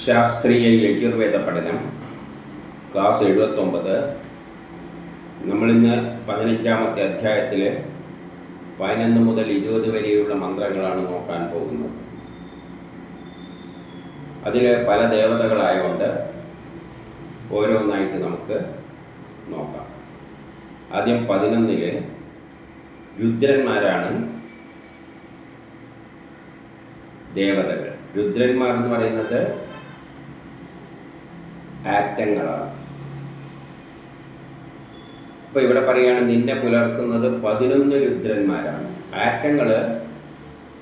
ശാസ്ത്രീയ യജുർവേദ പഠനം ക്ലാസ് 79. നമ്മളിന്ന് 15-ാമത്തെ അധ്യായത്തിൽ 11 മുതൽ 20 വരെയുള്ള മന്ത്രങ്ങളാണ് നോക്കാൻ പോകുന്നത്. അതിൽ പല ദേവതകളായതുകൊണ്ട് ഓരോന്നായിട്ട് നമുക്ക് നോക്കാം. ആദ്യം 11-ൽ രുദ്രന്മാരാണ് ദേവതകൾ. രുദ്രന്മാർ എന്ന് പറയുന്നത് ആറ്റങ്ങളാണ്. അപ്പോൾ ഇവിടെ പറയുകയാണ് നിന്നെ പുലർത്തുന്നത് 11 രുദ്രന്മാരാണ്. ആറ്റങ്ങൾ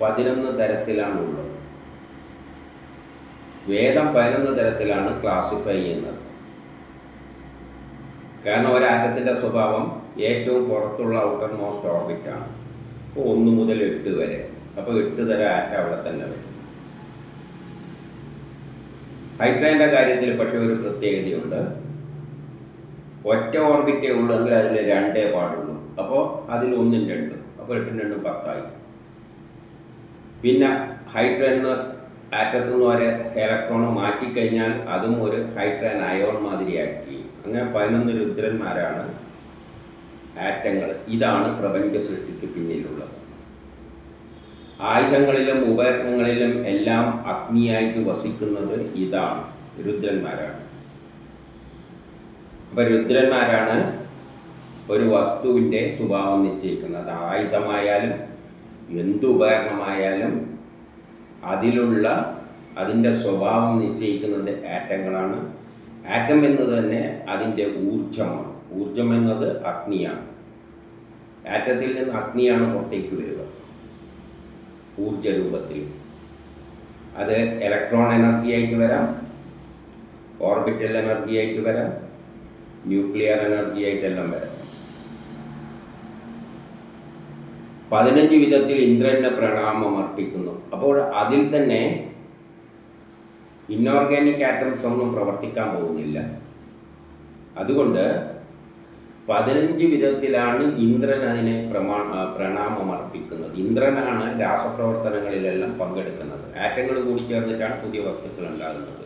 11 തരത്തിലാണുള്ളത്. വേദം 11 തരത്തിലാണ് ക്ലാസിഫൈ ചെയ്യുന്നത്. കാരണം ഒരാറ്റത്തിൻ്റെ സ്വഭാവം ഏറ്റവും പുറത്തുള്ള ഔട്ടർ മോസ്റ്റ് ഓർബിറ്റാണ്. അപ്പോൾ 1 മുതൽ 8 വരെ. അപ്പോൾ 8 തരം ആറ്റം അവിടെ തന്നെ വരും. ഹൈഡ്രേൻ്റെ കാര്യത്തിൽ പക്ഷേ ഒരു പ്രത്യേകതയുണ്ട്. ഒറ്റ ഓർബിറ്റേ ഉള്ളെങ്കിൽ അതിൽ 2 പാടുള്ളൂ. അപ്പോൾ അതിൽ 1 2, അപ്പോൾ 8 2 10 പിന്നെ ഹൈഡ്രേൻ ആറ്റത്തിൽ നിന്ന് ഒരു ഇലക്ട്രോൺ മാറ്റിക്കഴിഞ്ഞാൽ അതും ഒരു ഹൈഡ്രേൻ അയോൺ മാതിരിയാക്കി. അങ്ങനെ 11 രുദ്രന്മാരാണ് ആറ്റങ്ങൾ. ഇതാണ് പ്രപഞ്ച സൃഷ്ടിക്ക് പിന്നിലുള്ളത്. ആയുധങ്ങളിലും ഉപകരണങ്ങളിലും എല്ലാം അഗ്നിയായിട്ട് വസിക്കുന്നത് ഇതാണ്, രുദ്രന്മാരാണ്. അപ്പം രുദ്രന്മാരാണ് ഒരു വസ്തുവിൻ്റെ സ്വഭാവം നിശ്ചയിക്കുന്നത്. ആയുധമായാലും എന്ത് ഉപകരണമായാലും അതിൻ്റെ സ്വഭാവം നിശ്ചയിക്കുന്നത് ആറ്റങ്ങളാണ്. ആറ്റം എന്നത് തന്നെ അതിൻ്റെ ഊർജമാണ്. ഊർജം എന്നത് അഗ്നിയാണ്. ആറ്റത്തിൽ നിന്ന് അഗ്നിയാണ് പുറത്തേക്ക് വരിക ഊർജ രൂപത്തിൽ. അത് ഇലക്ട്രോൺ എനർജി ആയിട്ട് വരാം, ഓർബിറ്റൽ എനർജി ആയിട്ട് വരാം, ന്യൂക്ലിയർ എനർജി ആയിട്ടെല്ലാം വരാം. 15 വിധത്തിൽ ഇന്ദ്രന് പ്രണാമം അർപ്പിക്കുന്നു. അപ്പോൾ അതിൽ തന്നെ ഇൻഓർഗാനിക് ആറ്റംസ് ഒന്നും പ്രവർത്തിക്കാൻ പോകുന്നില്ല. അതുകൊണ്ട് 15 വിധത്തിലാണ് ഇന്ദ്രൻ അതിനെ പ്രണാമം അർപ്പിക്കുന്നത്. ഇന്ദ്രനാണ് രാസപ്രവർത്തനങ്ങളിലെല്ലാം പങ്കെടുക്കുന്നത്. ആറ്റങ്ങൾ കൂടി ചേർന്നിട്ടാണ് പുതിയ വസ്തുക്കൾ ഉണ്ടാകുന്നത്.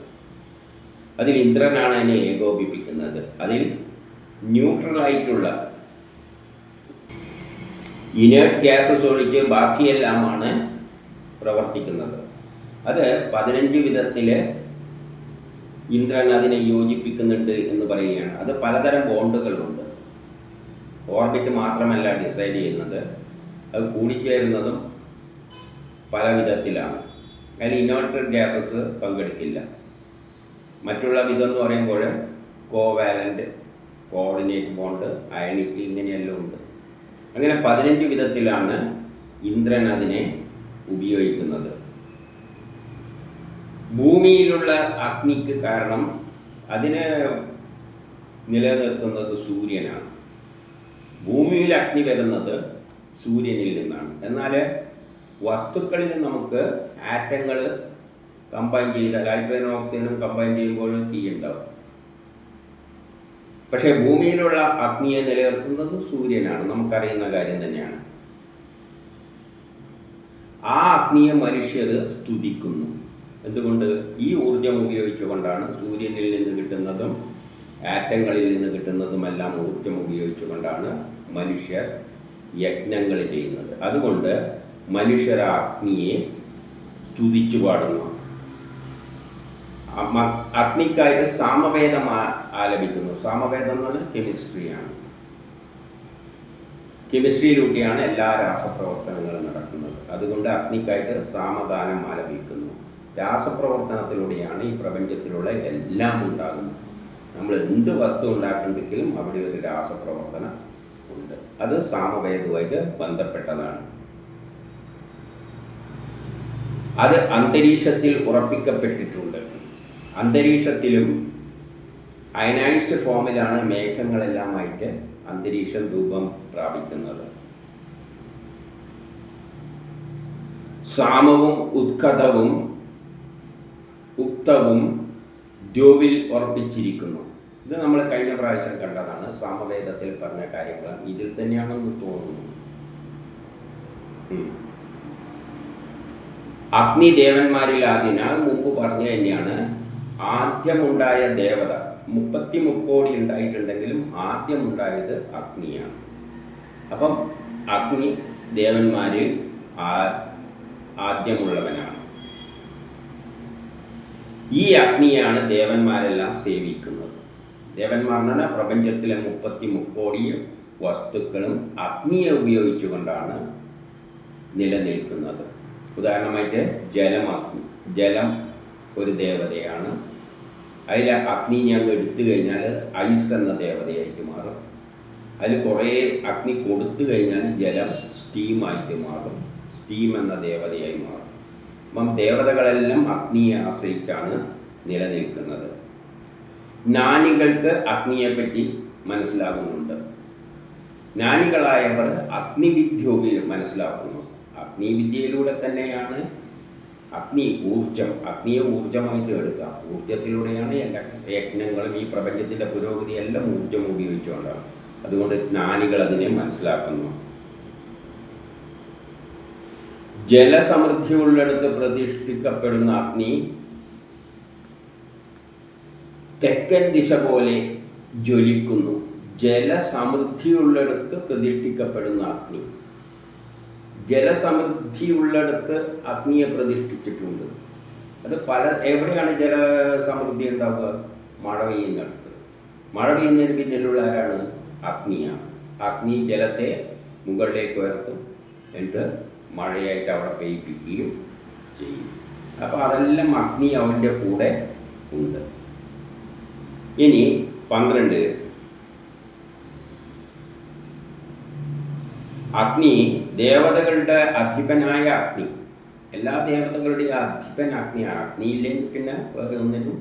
അതിൽ ഇന്ദ്രനാണ് അതിനെ ഏകോപിപ്പിക്കുന്നത്. അതിൽ ന്യൂട്രലായിട്ടുള്ള ഇനേർട്ട് ഗ്യാസസ് ഒഴിച്ച് ബാക്കിയെല്ലാമാണ് പ്രവർത്തിക്കുന്നത്. അത് 15 വിധത്തിൽ ഇന്ദ്രൻ അതിനെ യോജിപ്പിക്കുന്നുണ്ട് എന്ന് പറയുകയാണ്. അത് പലതരം ബോണ്ടുകളുണ്ട്. ഓർബിറ്റ് മാത്രമല്ല ഡിസൈഡ് ചെയ്യുന്നത്, അത് കൂടിച്ചേരുന്നതും പല വിധത്തിലാണ്. അതിൽ ഇനേർട്ട് ഗ്യാസസ് പങ്കെടുക്കില്ല. മറ്റുള്ള വിധം എന്ന് പറയുമ്പോൾ കോവാലൻ്റ്, കോർഡിനേറ്റ് ബോണ്ട്, അയണിക്ക്, ഇങ്ങനെയെല്ലാം ഉണ്ട്. അങ്ങനെ 15 വിധത്തിലാണ് ഇന്ദ്രൻ അതിനെ ഉപയോഗിക്കുന്നത്. ഭൂമിയിലുള്ള അഗ്നിക്ക് കാരണം അതിനെ നിലനിർത്തുന്നത് സൂര്യനാണ്. ഭൂമിയിൽ അഗ്നി വരുന്നത് സൂര്യനിൽ നിന്നാണ്. എന്നാൽ വസ്തുക്കളിൽ നമുക്ക് ആറ്റങ്ങൾ കമ്പൈൻ ചെയ്താൽ ഹൈഡ്രജനും ഓക്സിജനും കമ്പൈൻ ചെയ്യുമ്പോൾ തീ ഉണ്ടാവും. പക്ഷേ ഭൂമിയിലുള്ള അഗ്നിയെ നിലനിർത്തുന്നത് സൂര്യനാണ്. നമുക്കറിയുന്ന കാര്യം തന്നെയാണ്. ആ അഗ്നിയെ മനുഷ്യർ സ്തുതിക്കുന്നു. എന്തുകൊണ്ട്? ഈ ഊർജം ഉപയോഗിച്ചുകൊണ്ടാണ് സൂര്യനിൽ നിന്ന് കിട്ടുന്നതും ആറ്റങ്ങളിൽ നിന്ന് കിട്ടുന്നതുമെല്ലാം ഊർജം ഉപയോഗിച്ചുകൊണ്ടാണ് മനുഷ്യർ യജ്ഞങ്ങൾ ചെയ്യുന്നത്. അതുകൊണ്ട് മനുഷ്യർ ആ അഗ്നിയെ സ്തുതിച്ചു പാടുന്നു. അഗ്നിക്കായിട്ട് സാമവേദം ആലപിക്കുന്നു. സാമവേദം എന്ന് പറഞ്ഞാൽ കെമിസ്ട്രിയാണ്. കെമിസ്ട്രിയിലൂടെയാണ് എല്ലാ രാസപ്രവർത്തനങ്ങളും നടക്കുന്നത്. അതുകൊണ്ട് അഗ്നിക്കായിട്ട് സാമദാനം ആലപിക്കുന്നു. രാസപ്രവർത്തനത്തിലൂടെയാണ് ഈ പ്രപഞ്ചത്തിലുള്ള എല്ലാം ഉണ്ടാകുന്നത്. നമ്മൾ എന്ത് വസ്തു ഉണ്ടാക്കുന്നുണ്ടെങ്കിലും അവിടെ ഒരു രാസപ്രവർത്തനം ഉണ്ട്. അത് സാമവേദവുമായിട്ട് ബന്ധപ്പെട്ടതാണ്. അത് അന്തരീക്ഷത്തിൽ ഉറപ്പിക്കപ്പെട്ടിട്ടുണ്ട്. അന്തരീക്ഷത്തിലും അയനൈസ്ഡ് ഫോമിലാണ് മേഘങ്ങളെല്ലാമായിട്ട് അന്തരീക്ഷം രൂപം പ്രാപിക്കുന്നത്. സാമവും ഉത്കടവും ഉക്തവും ദ്യോവിൽ ഉറപ്പിച്ചിരിക്കുന്നു. ഇത് നമ്മൾ കഴിഞ്ഞ പ്രാവശ്യം കണ്ടതാണ്. സാമവേദത്തിൽ പറഞ്ഞ കാര്യങ്ങൾ ഇതിൽ തന്നെയാണെന്ന് തോന്നുന്നു. അഗ്നിദേവന്മാരിൽ ആദ്യനാൾ മുമ്പ് പറഞ്ഞു തന്നെയാണ് ആദ്യമുണ്ടായ ദേവത 33 ഉണ്ടായിട്ടുണ്ടെങ്കിലും ആദ്യമുണ്ടായത് അഗ്നിയാണ്. അപ്പം അഗ്നി ദേവന്മാരിൽ ആദ്യമുള്ളവനാണ്. ഈ അഗ്നിയാണ് ദേവന്മാരെല്ലാം സേവിക്കുന്നത്. ദേവന്മാർ എന്ന് പറഞ്ഞാൽ പ്രപഞ്ചത്തിലെ 33 വസ്തുക്കളും അഗ്നിയെ ഉപയോഗിച്ചുകൊണ്ടാണ് നിലനിൽക്കുന്നത്. ഉദാഹരണമായിട്ട് ജലം ഒരു ദേവതയാണ്. അതിൽ അഗ്നി ഞങ്ങൾ എടുത്തു കഴിഞ്ഞാൽ ഐസ് എന്ന ദേവതയായിട്ട് മാറും. അതിൽ കുറേ അഗ്നി കൊടുത്തു കഴിഞ്ഞാൽ ജലം സ്റ്റീമായിട്ട് മാറും, സ്റ്റീം എന്ന ദേവതയായി മാറും. അപ്പം ദേവതകളെല്ലാം അഗ്നിയെ ആശ്രയിച്ചാണ് നിലനിൽക്കുന്നത്. ജ്ഞാനികൾക്ക് അഗ്നിയെപ്പറ്റി മനസ്സിലാകുന്നുണ്ട്. ജ്ഞാനികളായവർ അഗ്നിവിദ്യ മനസ്സിലാക്കുന്നു. അഗ്നിവിദ്യയിലൂടെ തന്നെയാണ് അഗ്നിയെ ഊർജമായിട്ട് എടുക്കാം. ഊർജത്തിലൂടെയാണ് എല്ലാ യജ്ഞങ്ങളും ഈ പ്രപഞ്ചത്തിൻ്റെ പുരോഗതി എല്ലാം ഊർജം ഉപയോഗിച്ചുകൊണ്ടാണ്. അതുകൊണ്ട് ജ്ഞാനികൾ അതിനെ മനസ്സിലാക്കുന്നു. ജലസമൃദ്ധിയുള്ളിടത്ത് പ്രതിഷ്ഠിക്കപ്പെടുന്ന അഗ്നി തെക്കൻ ദിശ പോലെ ജ്വലിക്കുന്നു. ജലസമൃദ്ധിയുള്ളിടത്ത് പ്രതിഷ്ഠിക്കപ്പെടുന്ന അഗ്നി, ജലസമൃദ്ധിയുള്ളിടത്ത് അഗ്നിയെ പ്രതിഷ്ഠിച്ചിട്ടുണ്ട്. അത് എവിടെയാണ് ജലസമൃദ്ധി ഉണ്ടാവുക? മഴ പെയ്യുന്നിടത്ത്. മഴ പെയ്യുന്നതിന് പിന്നിലുള്ള ആരാണ്? അഗ്നിയാണ്. അഗ്നി ജലത്തെ മുകളിലേക്ക് ഉയർത്തും, എന്നിട്ട് മഴയായിട്ട് അവിടെ പെയ്യിപ്പിക്കുകയും ചെയ്യും. അപ്പോൾ അതെല്ലാം അഗ്നി അവൻ്റെ കൂടെ ഉണ്ട്. ഇനി 12 അഗ്നി ദേവതകളുടെ അധിപനായ അഗ്നി. എല്ലാ ദേവതകളുടെയും അധിപൻ അഗ്നിയാണ്. അഗ്നിയില്ലെങ്കിൽ പിന്നെ വേറെ ഒന്നിനും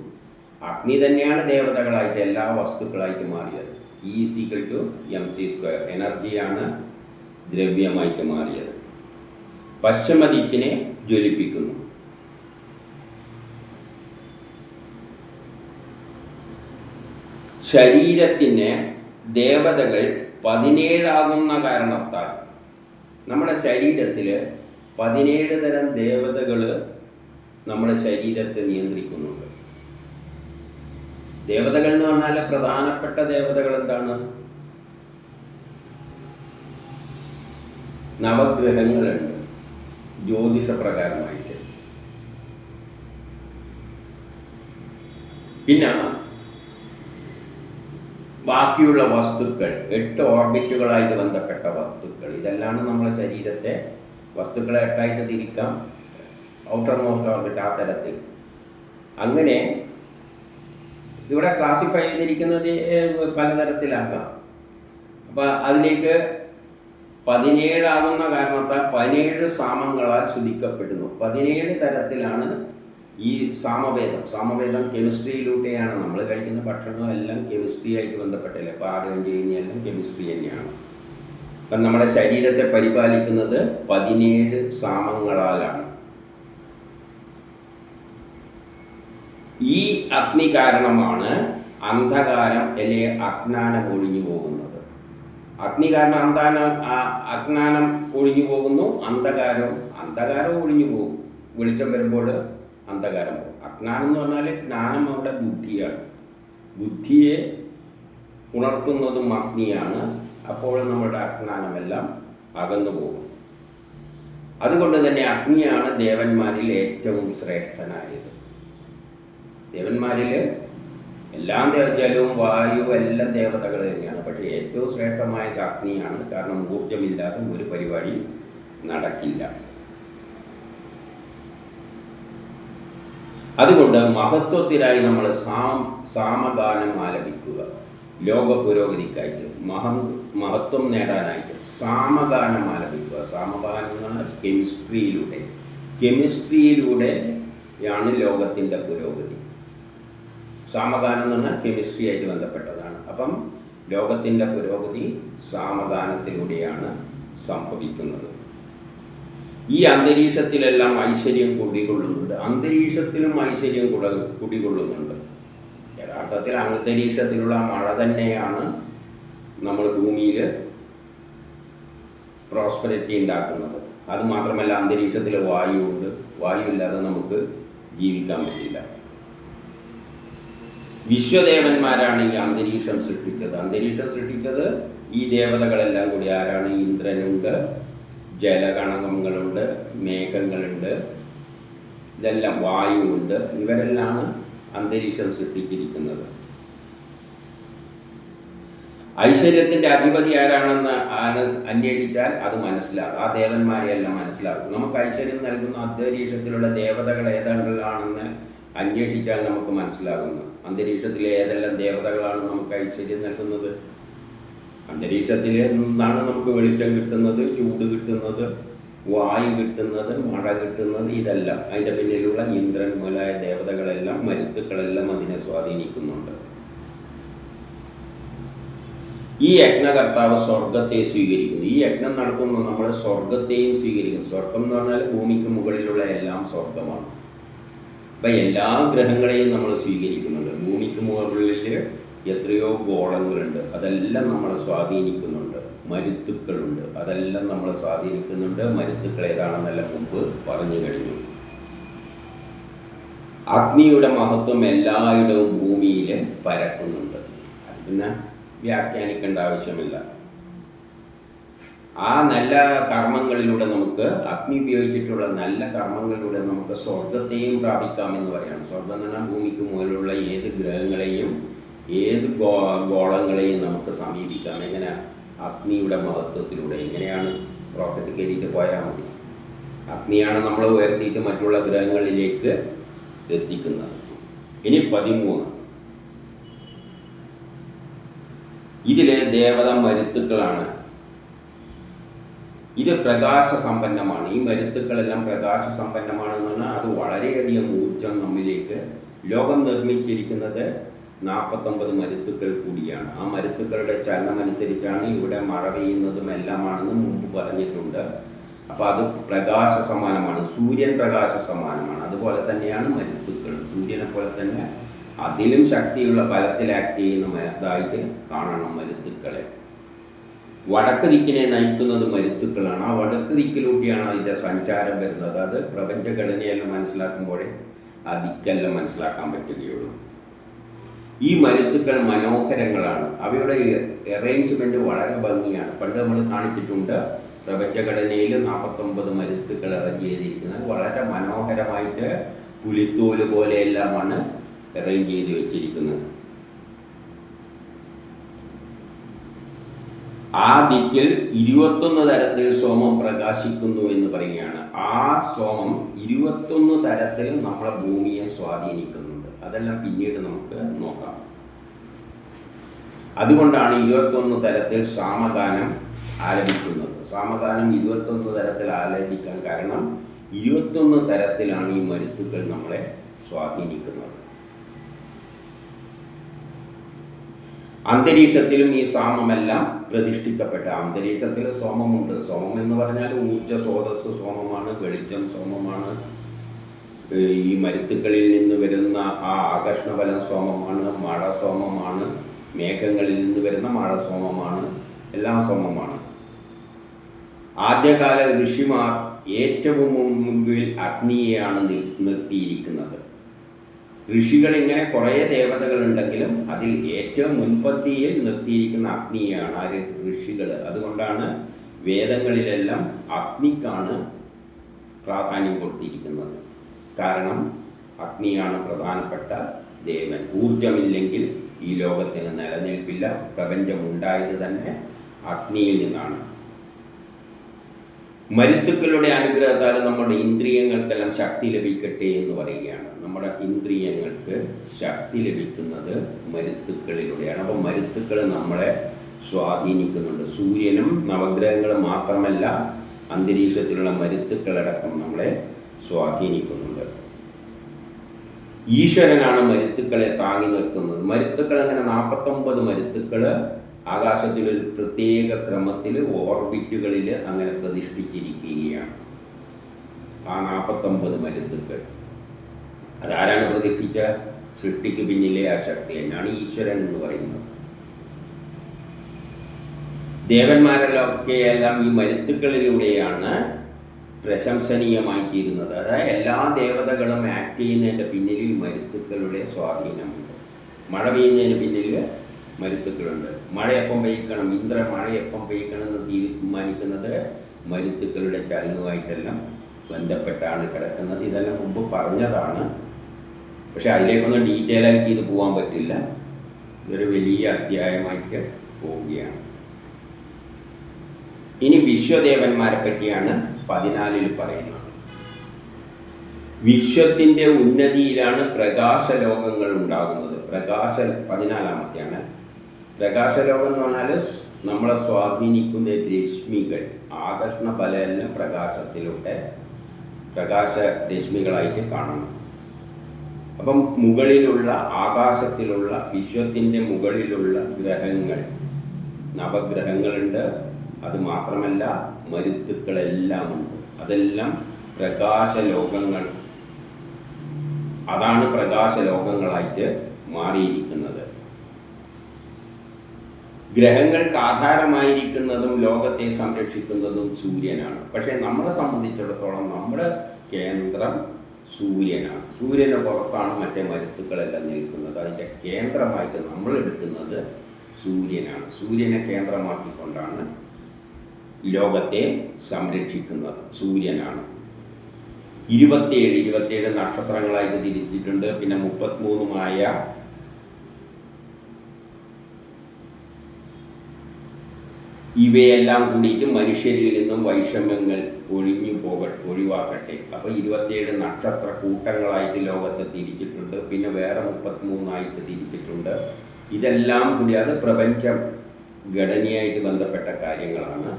അഗ്നി തന്നെയാണ് ദേവതകളായിട്ട് എല്ലാ വസ്തുക്കളായിട്ട് മാറിയത്. E=mc². എനർജിയാണ് ദ്രവ്യമായിട്ട് മാറിയത്. പശ്ചിമദിക്കിനെ ജ്വലിപ്പിക്കുന്നു. ശരീരത്തിന് ദേവതകൾ 17 കാരണത്താൽ നമ്മുടെ ശരീരത്തിൽ 17 തരം ദേവതകൾ നമ്മുടെ ശരീരത്തെ നിയന്ത്രിക്കുന്നുണ്ട്. ദേവതകൾ എന്ന് പറഞ്ഞാൽ പ്രധാനപ്പെട്ട ദേവതകൾ എന്താണ്? നവഗ്രഹങ്ങളുണ്ട് ജ്യോതിഷപ്രകാരമായിട്ട്. പിന്നെ ബാക്കിയുള്ള വസ്തുക്കൾ 8 ഓർബിറ്റുകളായിട്ട് ബന്ധപ്പെട്ട വസ്തുക്കൾ. ഇതെല്ലാം നമ്മുടെ ശരീരത്തെ വസ്തുക്കളെ 8ആയിട്ട് തിരിക്കാം. ഔട്ടർ മോസ്റ്റ് ഓർബിറ്റ് ആ തരത്തിൽ. അങ്ങനെ ഇവിടെ ക്ലാസിഫൈ ചെയ്തിരിക്കുന്നത് പലതരത്തിലാക്കാം. അപ്പോൾ അതിലേക്ക് 17 കാരണത്താൽ 17 സാമങ്ങളാൽ ശുദ്ധിക്കപ്പെടുന്നു. 17 തരത്തിലാണ് ഈ സാമവേദം കെമിസ്ട്രിയിലൂടെയാണ്. നമ്മൾ കഴിക്കുന്ന ഭക്ഷണം എല്ലാം കെമിസ്ട്രിയായിട്ട് ബന്ധപ്പെട്ടല്ലേ. പാചകം ചെയ്യുന്നതെല്ലാം കെമിസ്ട്രി തന്നെയാണ്. അപ്പം നമ്മുടെ ശരീരത്തെ പരിപാലിക്കുന്നത് 17 സാമങ്ങളാലാണ്. ഈ അഗ്നി കാരണമാണ് അന്ധകാരം അല്ലെങ്കിൽ അജ്ഞാനം ഒഴിഞ്ഞു പോകുന്നത്. അഗ്നി കാരണം അജ്ഞാനം ഒഴിഞ്ഞു പോകുന്നു. അന്ധകാരം ഒഴിഞ്ഞു പോകും. വെളിച്ചം വരുമ്പോൾ അന്ധകാരം പോകും. അജ്ഞാനം എന്ന് പറഞ്ഞാൽ ജ്ഞാനം അവിടെ ബുദ്ധിയാണ്. ബുദ്ധിയെ ഉണർത്തുന്നതും അഗ്നിയാണ്. അപ്പോൾ നമ്മുടെ അജ്ഞാനമെല്ലാം അകന്നു പോകും. അതുകൊണ്ട് തന്നെ അഗ്നിയാണ് ദേവന്മാരിൽ ഏറ്റവും ശ്രേഷ്ഠനായത്. ദേവന്മാരിൽ എല്ലാം ജലവും വായുവും എല്ലാം ദേവതകൾ തന്നെയാണ്. പക്ഷേ ഏറ്റവും ശ്രേഷ്ഠമായത് അഗ്നിയാണ്. കാരണം ഊർജമില്ലാതെ ഒരു പരിപാടി നടക്കില്ല. അതുകൊണ്ട് മഹത്വത്തിനായി നമ്മൾ സാമഗാനം ആലപിക്കുക. ലോക പുരോഗതിക്കായിട്ട് മഹത്വം നേടാനായിട്ട് സാമഗാനം ആലപിക്കുക. സാമഗാനം എന്ന് പറഞ്ഞാൽ കെമിസ്ട്രിയിലൂടെയാണ് ലോകത്തിൻ്റെ പുരോഗതി. സാമഗാനം എന്ന് പറഞ്ഞാൽ കെമിസ്ട്രിയായിട്ട് ബന്ധപ്പെട്ടതാണ്. അപ്പം ലോകത്തിൻ്റെ പുരോഗതി സാമഗാനത്തിലൂടെയാണ് സംഭവിക്കുന്നത്. ഈ അന്തരീക്ഷത്തിലെല്ലാം ഐശ്വര്യം കുടികൊള്ളുന്നുണ്ട്. അന്തരീക്ഷത്തിലും ഐശ്വര്യം കുടികൊള്ളുന്നുണ്ട്. യഥാർത്ഥത്തിൽ അന്തരീക്ഷത്തിലുള്ള മഴ തന്നെയാണ് നമ്മൾ ഭൂമിയിൽ പ്രോസ്പെരിറ്റി ഉണ്ടാക്കുന്നത്. അതുമാത്രമല്ല അന്തരീക്ഷത്തിൽ വായുവുണ്ട്. വായു ഇല്ലാതെ നമുക്ക് ജീവിക്കാൻ പറ്റില്ല. വിശ്വദേവന്മാരാണ് ഈ അന്തരീക്ഷം സൃഷ്ടിച്ചത്. അന്തരീക്ഷം സൃഷ്ടിച്ചത് ഈ ദേവതകളെല്ലാം കൂടി ആരാണ്? ഇന്ദ്രനുണ്ട്, ജലഗണങ്ങളുണ്ട്, മേഘങ്ങളുണ്ട്, ഇതെല്ലാം വായുവുണ്ട്. ഇവരെല്ലാം അന്തരീക്ഷം സൃഷ്ടിച്ചിരിക്കുന്നത്. ഐശ്വര്യത്തിൻ്റെ അധിപതി ആരാണെന്ന് അന്വേഷിച്ചാൽ അത് മനസ്സിലാകും. ആ ദേവന്മാരെയെല്ലാം മനസ്സിലാകും. നമുക്ക് ഐശ്വര്യം നൽകുന്ന അന്തരീക്ഷത്തിലുള്ള ദേവതകൾ ഏതാണ്ടാണെന്ന് അന്വേഷിച്ചാൽ നമുക്ക് മനസ്സിലാകുന്നു. അന്തരീക്ഷത്തിലെ ഏതെല്ലാം ദേവതകളാണ് നമുക്ക് ഐശ്വര്യം നൽകുന്നത്? അന്തരീക്ഷത്തിൽ നിന്നാണ് നമുക്ക് വെളിച്ചം കിട്ടുന്നത്, ചൂട് കിട്ടുന്നത്, വായു കിട്ടുന്നത്, മഴ കിട്ടുന്നത്. ഇതെല്ലാം അതിൻ്റെ പിന്നിലുള്ള ഇന്ദ്രൻ മുതലായ ദേവതകളെല്ലാം, മരുത്തുക്കളെല്ലാം അതിനെ സ്വാധീനിക്കുന്നുണ്ട്. ഈ യജ്ഞകർത്താവ് സ്വർഗത്തെ സ്വീകരിക്കുന്നു. ഈ യജ്ഞം നടത്തുമ്പോൾ നമ്മൾ സ്വർഗത്തെയും സ്വീകരിക്കുന്നു. സ്വർഗം എന്ന് പറഞ്ഞാൽ ഭൂമിക്ക് മുകളിലുള്ള എല്ലാം സ്വർഗമാണ്. അപ്പം എല്ലാ ഗ്രഹങ്ങളെയും നമ്മൾ സ്വീകരിക്കുന്നുണ്ട്. ഭൂമിക്ക് മുകളിൽ എത്രയോ ഗോളങ്ങളുണ്ട്, അതെല്ലാം നമ്മളെ സ്വാധീനിക്കുന്നുണ്ട്. മരുത്തുക്കളുണ്ട്, അതെല്ലാം നമ്മളെ സ്വാധീനിക്കുന്നുണ്ട്. മരുത്തുക്കൾ ഏതാണെന്നെല്ലാം മുമ്പ് പറഞ്ഞു കഴിഞ്ഞു. അഗ്നിയുടെ മഹത്വം എല്ലായിടവും ഭൂമിയിൽ പരക്കുന്നുണ്ട്. അത് പിന്നെ വ്യാഖ്യാനിക്കേണ്ട ആവശ്യമില്ല. ആ നല്ല കർമ്മങ്ങളിലൂടെ നമുക്ക്, അഗ്നി ഉപയോഗിച്ചിട്ടുള്ള നല്ല കർമ്മങ്ങളിലൂടെ നമുക്ക് സ്വർഗത്തെയും പ്രാപിക്കാമെന്ന് പറയാണ്. സ്വർഗം എന്ന് പറഞ്ഞാൽ ഭൂമിക്ക് മുകളിലുള്ള ഏത് ഗ്രഹങ്ങളെയും ഏത് ഗോളങ്ങളെയും നമുക്ക് സമീപിക്കാം. എങ്ങനെ? അഗ്നിയുടെ മഹത്വത്തിലൂടെ. എങ്ങനെയാണ്? റോക്കറ്റ് കയറിയിട്ട് പോയാൽ മതി. അഗ്നിയാണ് നമ്മളെ ഉയർത്തിയിട്ട് മറ്റുള്ള ഗ്രഹങ്ങളിലേക്ക് എത്തിക്കുന്നത്. ഇനി 13. ഇതിലെ ദേവത മരുത്തുക്കളാണ്. ഇത് പ്രകാശസമ്പന്നമാണ്. ഈ മരുത്തുക്കളെല്ലാം പ്രകാശസമ്പന്നമാണെന്ന് പറഞ്ഞാൽ അത് വളരെയധികം ഊർജം നമ്മിലേക്ക്. ലോകം നിർമ്മിച്ചിരിക്കുന്നത് 49 മരുത്തുക്കൾ കൂടിയാണ്. ആ മരുത്തുക്കളുടെ ചലനമനുസരിച്ചാണ് ഇവിടെ മഴ പെയ്യുന്നതും എല്ലാമാണെന്ന് മുമ്പ് പറഞ്ഞിട്ടുണ്ട്. അപ്പോൾ അത് പ്രകാശ സമാനമാണ്. സൂര്യൻ പ്രകാശ സമാനമാണ്. അതുപോലെ തന്നെയാണ് മരുത്തുക്കൾ. സൂര്യനെ പോലെ തന്നെ അതിലും ശക്തിയുള്ള ബലത്തിൽ ആക്ട് ചെയ്യുന്നതായിട്ട് കാണണം മരുത്തുക്കളെ. വടക്ക് ദിക്കിനെ നയിക്കുന്നത് മരുത്തുക്കളാണ്. ആ വടക്ക് ദിക്കിലൂട്ടിയാണ് അതിൻ്റെ സഞ്ചാരം വരുന്നത്. അത് പ്രപഞ്ചഘടനയെല്ലാം മനസ്സിലാക്കുമ്പോഴേ ആ ദിക്കെല്ലാം മനസ്സിലാക്കാൻ പറ്റുകയുള്ളൂ. ഈ മരുത്തുക്കൾ മനോഹരങ്ങളാണ്. അവയുടെ അറേഞ്ച്മെൻറ്റ് വളരെ ഭംഗിയാണ്. പണ്ട് നമ്മൾ കാണിച്ചിട്ടുണ്ട്. പ്രപഞ്ചഘടനയിൽ 49 മരുത്തുക്കൾ അറേഞ്ച് ചെയ്തിരിക്കുന്നത് വളരെ മനോഹരമായിട്ട് പുലിത്തോല് പോലെയെല്ലാമാണ് അറേഞ്ച് ചെയ്ത് വെച്ചിരിക്കുന്നത്. ആ ദിക്കിൽ 21 തരത്തിൽ സോമം പ്രകാശിക്കുന്നു എന്ന് പറയുകയാണ്. ആ സോമം 21 തരത്തിൽ നമ്മളെ ഭൂമിയെ സ്വാധീനിക്കുന്നുണ്ട്. അതെല്ലാം പിന്നീട് നമുക്ക് നോക്കാം. അതുകൊണ്ടാണ് 21 തരത്തിൽ സാമഗാനം ആലപിക്കുന്നത്. സാമഗാനം 21 തരത്തിൽ ആലപിക്കാൻ കാരണം 21 തരത്തിലാണ് ഈ മരുത്തുക്കൾ നമ്മളെ സ്വാധീനിക്കുന്നത്. അന്തരീക്ഷത്തിലും ഈ സാമമെല്ലാം പ്രതിഷ്ഠിക്കപ്പെട്ട. അന്തരീക്ഷത്തിൽ സോമമുണ്ട്. സോമം എന്ന് പറഞ്ഞാൽ ഊർജ സ്രോതസ് സോമമാണ്, വെളിച്ചം സോമമാണ്. ഈ മരുത്തുക്കളിൽ നിന്ന് വരുന്ന ആ ആകർഷണബലം സോമമാണ്, മഴ സോമമാണ്, മേഘങ്ങളിൽ നിന്ന് വരുന്ന മഴ സോമമാണ്, എല്ലാം സോമമാണ്. ആദ്യകാല ഋഷിമാർ ഏറ്റവും മുൻപിൽ അഗ്നിയെയാണ് നിർത്തിയിരിക്കുന്നത്. ഋഷികളിങ്ങനെ കുറേ ദേവതകളുണ്ടെങ്കിലും അതിൽ ഏറ്റവും മുൻപന്തിയിൽ നിർത്തിയിരിക്കുന്ന അഗ്നിയാണ്. ആര്? ഋഷികൾ. അതുകൊണ്ടാണ് വേദങ്ങളിലെല്ലാം അഗ്നിക്കാണ് പ്രാധാന്യം കൊടുത്തിരിക്കുന്നത്. കാരണം അഗ്നിയാണ് പ്രധാനപ്പെട്ട ദേവൻ. ഊർജമില്ലെങ്കിൽ ഈ ലോകത്തിന് നിലനിൽപ്പില്ല. പ്രപഞ്ചമുണ്ടായത് തന്നെ അഗ്നിയിൽ നിന്നാണ്. മരുത്തുക്കളുടെ അനുഗ്രഹത്താൽ നമ്മുടെ ഇന്ദ്രിയങ്ങൾക്കെല്ലാം ശക്തി ലഭിക്കട്ടെ എന്ന് പറയുകയാണ്. നമ്മുടെ ഇന്ദ്രിയങ്ങൾക്ക് ശക്തി ലഭിക്കുന്നത് മരുത്തുക്കളിലൂടെയാണ്. അപ്പോൾ മരുത്തുക്കൾ നമ്മളെ സ്വാധീനിക്കുന്നുണ്ട്. സൂര്യനും നവഗ്രഹങ്ങളും മാത്രമല്ല, അന്തരീക്ഷത്തിലുള്ള മരുത്തുക്കളടക്കം നമ്മളെ സ്വാധീനിക്കുന്നുണ്ട്. ഈശ്വരനാണ് മരുത്തുക്കളെ താങ്ങി നിർത്തുന്നത്. മരുത്തുക്കൾ അങ്ങനെ 49 മരുത്തുക്കൾ ആകാശത്തിലൊരു പ്രത്യേക ക്രമത്തിൽ ഓർബിറ്റുകളിൽ അങ്ങനെ പ്രതിഷ്ഠിച്ചിരിക്കുകയാണ്. ആ 49 മരുത്തുക്കൾ അതാരാണ് പ്രതിഷ്ഠിച്ച? സൃഷ്ടിക്ക് പിന്നിലെ ആ ശക്തി തന്നെയാണ് ഈശ്വരൻ എന്ന് പറയുന്നത്. ദേവന്മാരെല്ലാം ഈ മരുത്തുക്കളിലൂടെയാണ് പ്രശംസനീയമായി തീരുന്നത്. അതായത് എല്ലാ ദേവതകളും ആക്ട് ചെയ്യുന്നതിൻ്റെ പിന്നിൽ ഈ മരുത്തുക്കളുടെ സ്വാധീനമുണ്ട്. മഴ പെയ്യുന്നതിന് പിന്നിൽ മരുത്തുക്കളുണ്ട്. മഴ എപ്പം പെയ്ക്കണം, മഴ എപ്പം പെയ്ക്കണം എന്ന് തീരുമാനിക്കുന്നത് മരുത്തുക്കളുടെ ചലനവുമായിട്ടെല്ലാം ബന്ധപ്പെട്ടാണ് കിടക്കുന്നത്. ഇതെല്ലാം മുമ്പ് പറഞ്ഞതാണ്, പക്ഷെ അതിലേക്കൊന്നും ഡീറ്റെയിൽ ആയിട്ട് ഇത് പോകാൻ പറ്റില്ല. ഇതൊരു വലിയ അധ്യായമായിട്ട് പോവുകയാണ്. ഇനി വിശ്വദേവന്മാരെ പറ്റിയാണ് 14 പറയുന്നത്. വിശ്വത്തിൻ്റെ ഉന്നതിയിലാണ് പ്രകാശലോകങ്ങൾ ഉണ്ടാകുന്നത്. 14 പ്രകാശലോകം എന്ന് പറഞ്ഞാൽ നമ്മളെ സ്വാധീനിക്കുന്ന രശ്മികൾ, ആകർഷണ ബലമെല്ലാം പ്രകാശത്തിലൂടെ പ്രകാശരശ്മികളായിട്ട് കാണണം. അപ്പം മുകളിലുള്ള ആകാശത്തിലുള്ള വിശ്വത്തിൻ്റെ മുകളിലുള്ള ഗ്രഹങ്ങൾ, നവഗ്രഹങ്ങളുണ്ട്. അത് മാത്രമല്ല മരുത്തുക്കളെല്ലാം ഉണ്ട്. അതെല്ലാം പ്രകാശലോകങ്ങൾ. അതാണ് പ്രകാശലോകങ്ങളായിട്ട് മാറിയിരിക്കുന്നത്. ഗ്രഹങ്ങൾക്ക് ആധാരമായിരിക്കുന്നതും ലോകത്തെ സംരക്ഷിക്കുന്നതും സൂര്യനാണ്. പക്ഷേ നമ്മളെ സംബന്ധിച്ചിടത്തോളം നമ്മുടെ കേന്ദ്രം സൂര്യനാണ്. സൂര്യന് പുറത്താണ് മറ്റേ മരുത്തുക്കളെല്ലാം നിൽക്കുന്നത്. അതിൻ്റെ കേന്ദ്രമായിട്ട് നമ്മൾ എടുക്കുന്നത് സൂര്യനാണ്. സൂര്യനെ കേന്ദ്രമാക്കിക്കൊണ്ടാണ് ലോകത്തെ സംരക്ഷിക്കുന്നത്. സൂര്യനാണ്. 27 നക്ഷത്രങ്ങളായിട്ട് തിരിച്ചിട്ടുണ്ട്. പിന്നെ 33 ഇവയെല്ലാം കൂടിയിട്ട് മനുഷ്യരിൽ നിന്നും വൈഷമ്യങ്ങൾ ഒഴിവാക്കട്ടെ. അപ്പോൾ 27 നക്ഷത്ര കൂട്ടങ്ങളായിട്ട് ലോകത്തെ തിരിച്ചിട്ടുണ്ട്. പിന്നെ വേറെ 33 തിരിച്ചിട്ടുണ്ട്. ഇതെല്ലാം കൂടി അത് പ്രപഞ്ചം ഘടനയായിട്ട് ബന്ധപ്പെട്ട കാര്യങ്ങളാണ്.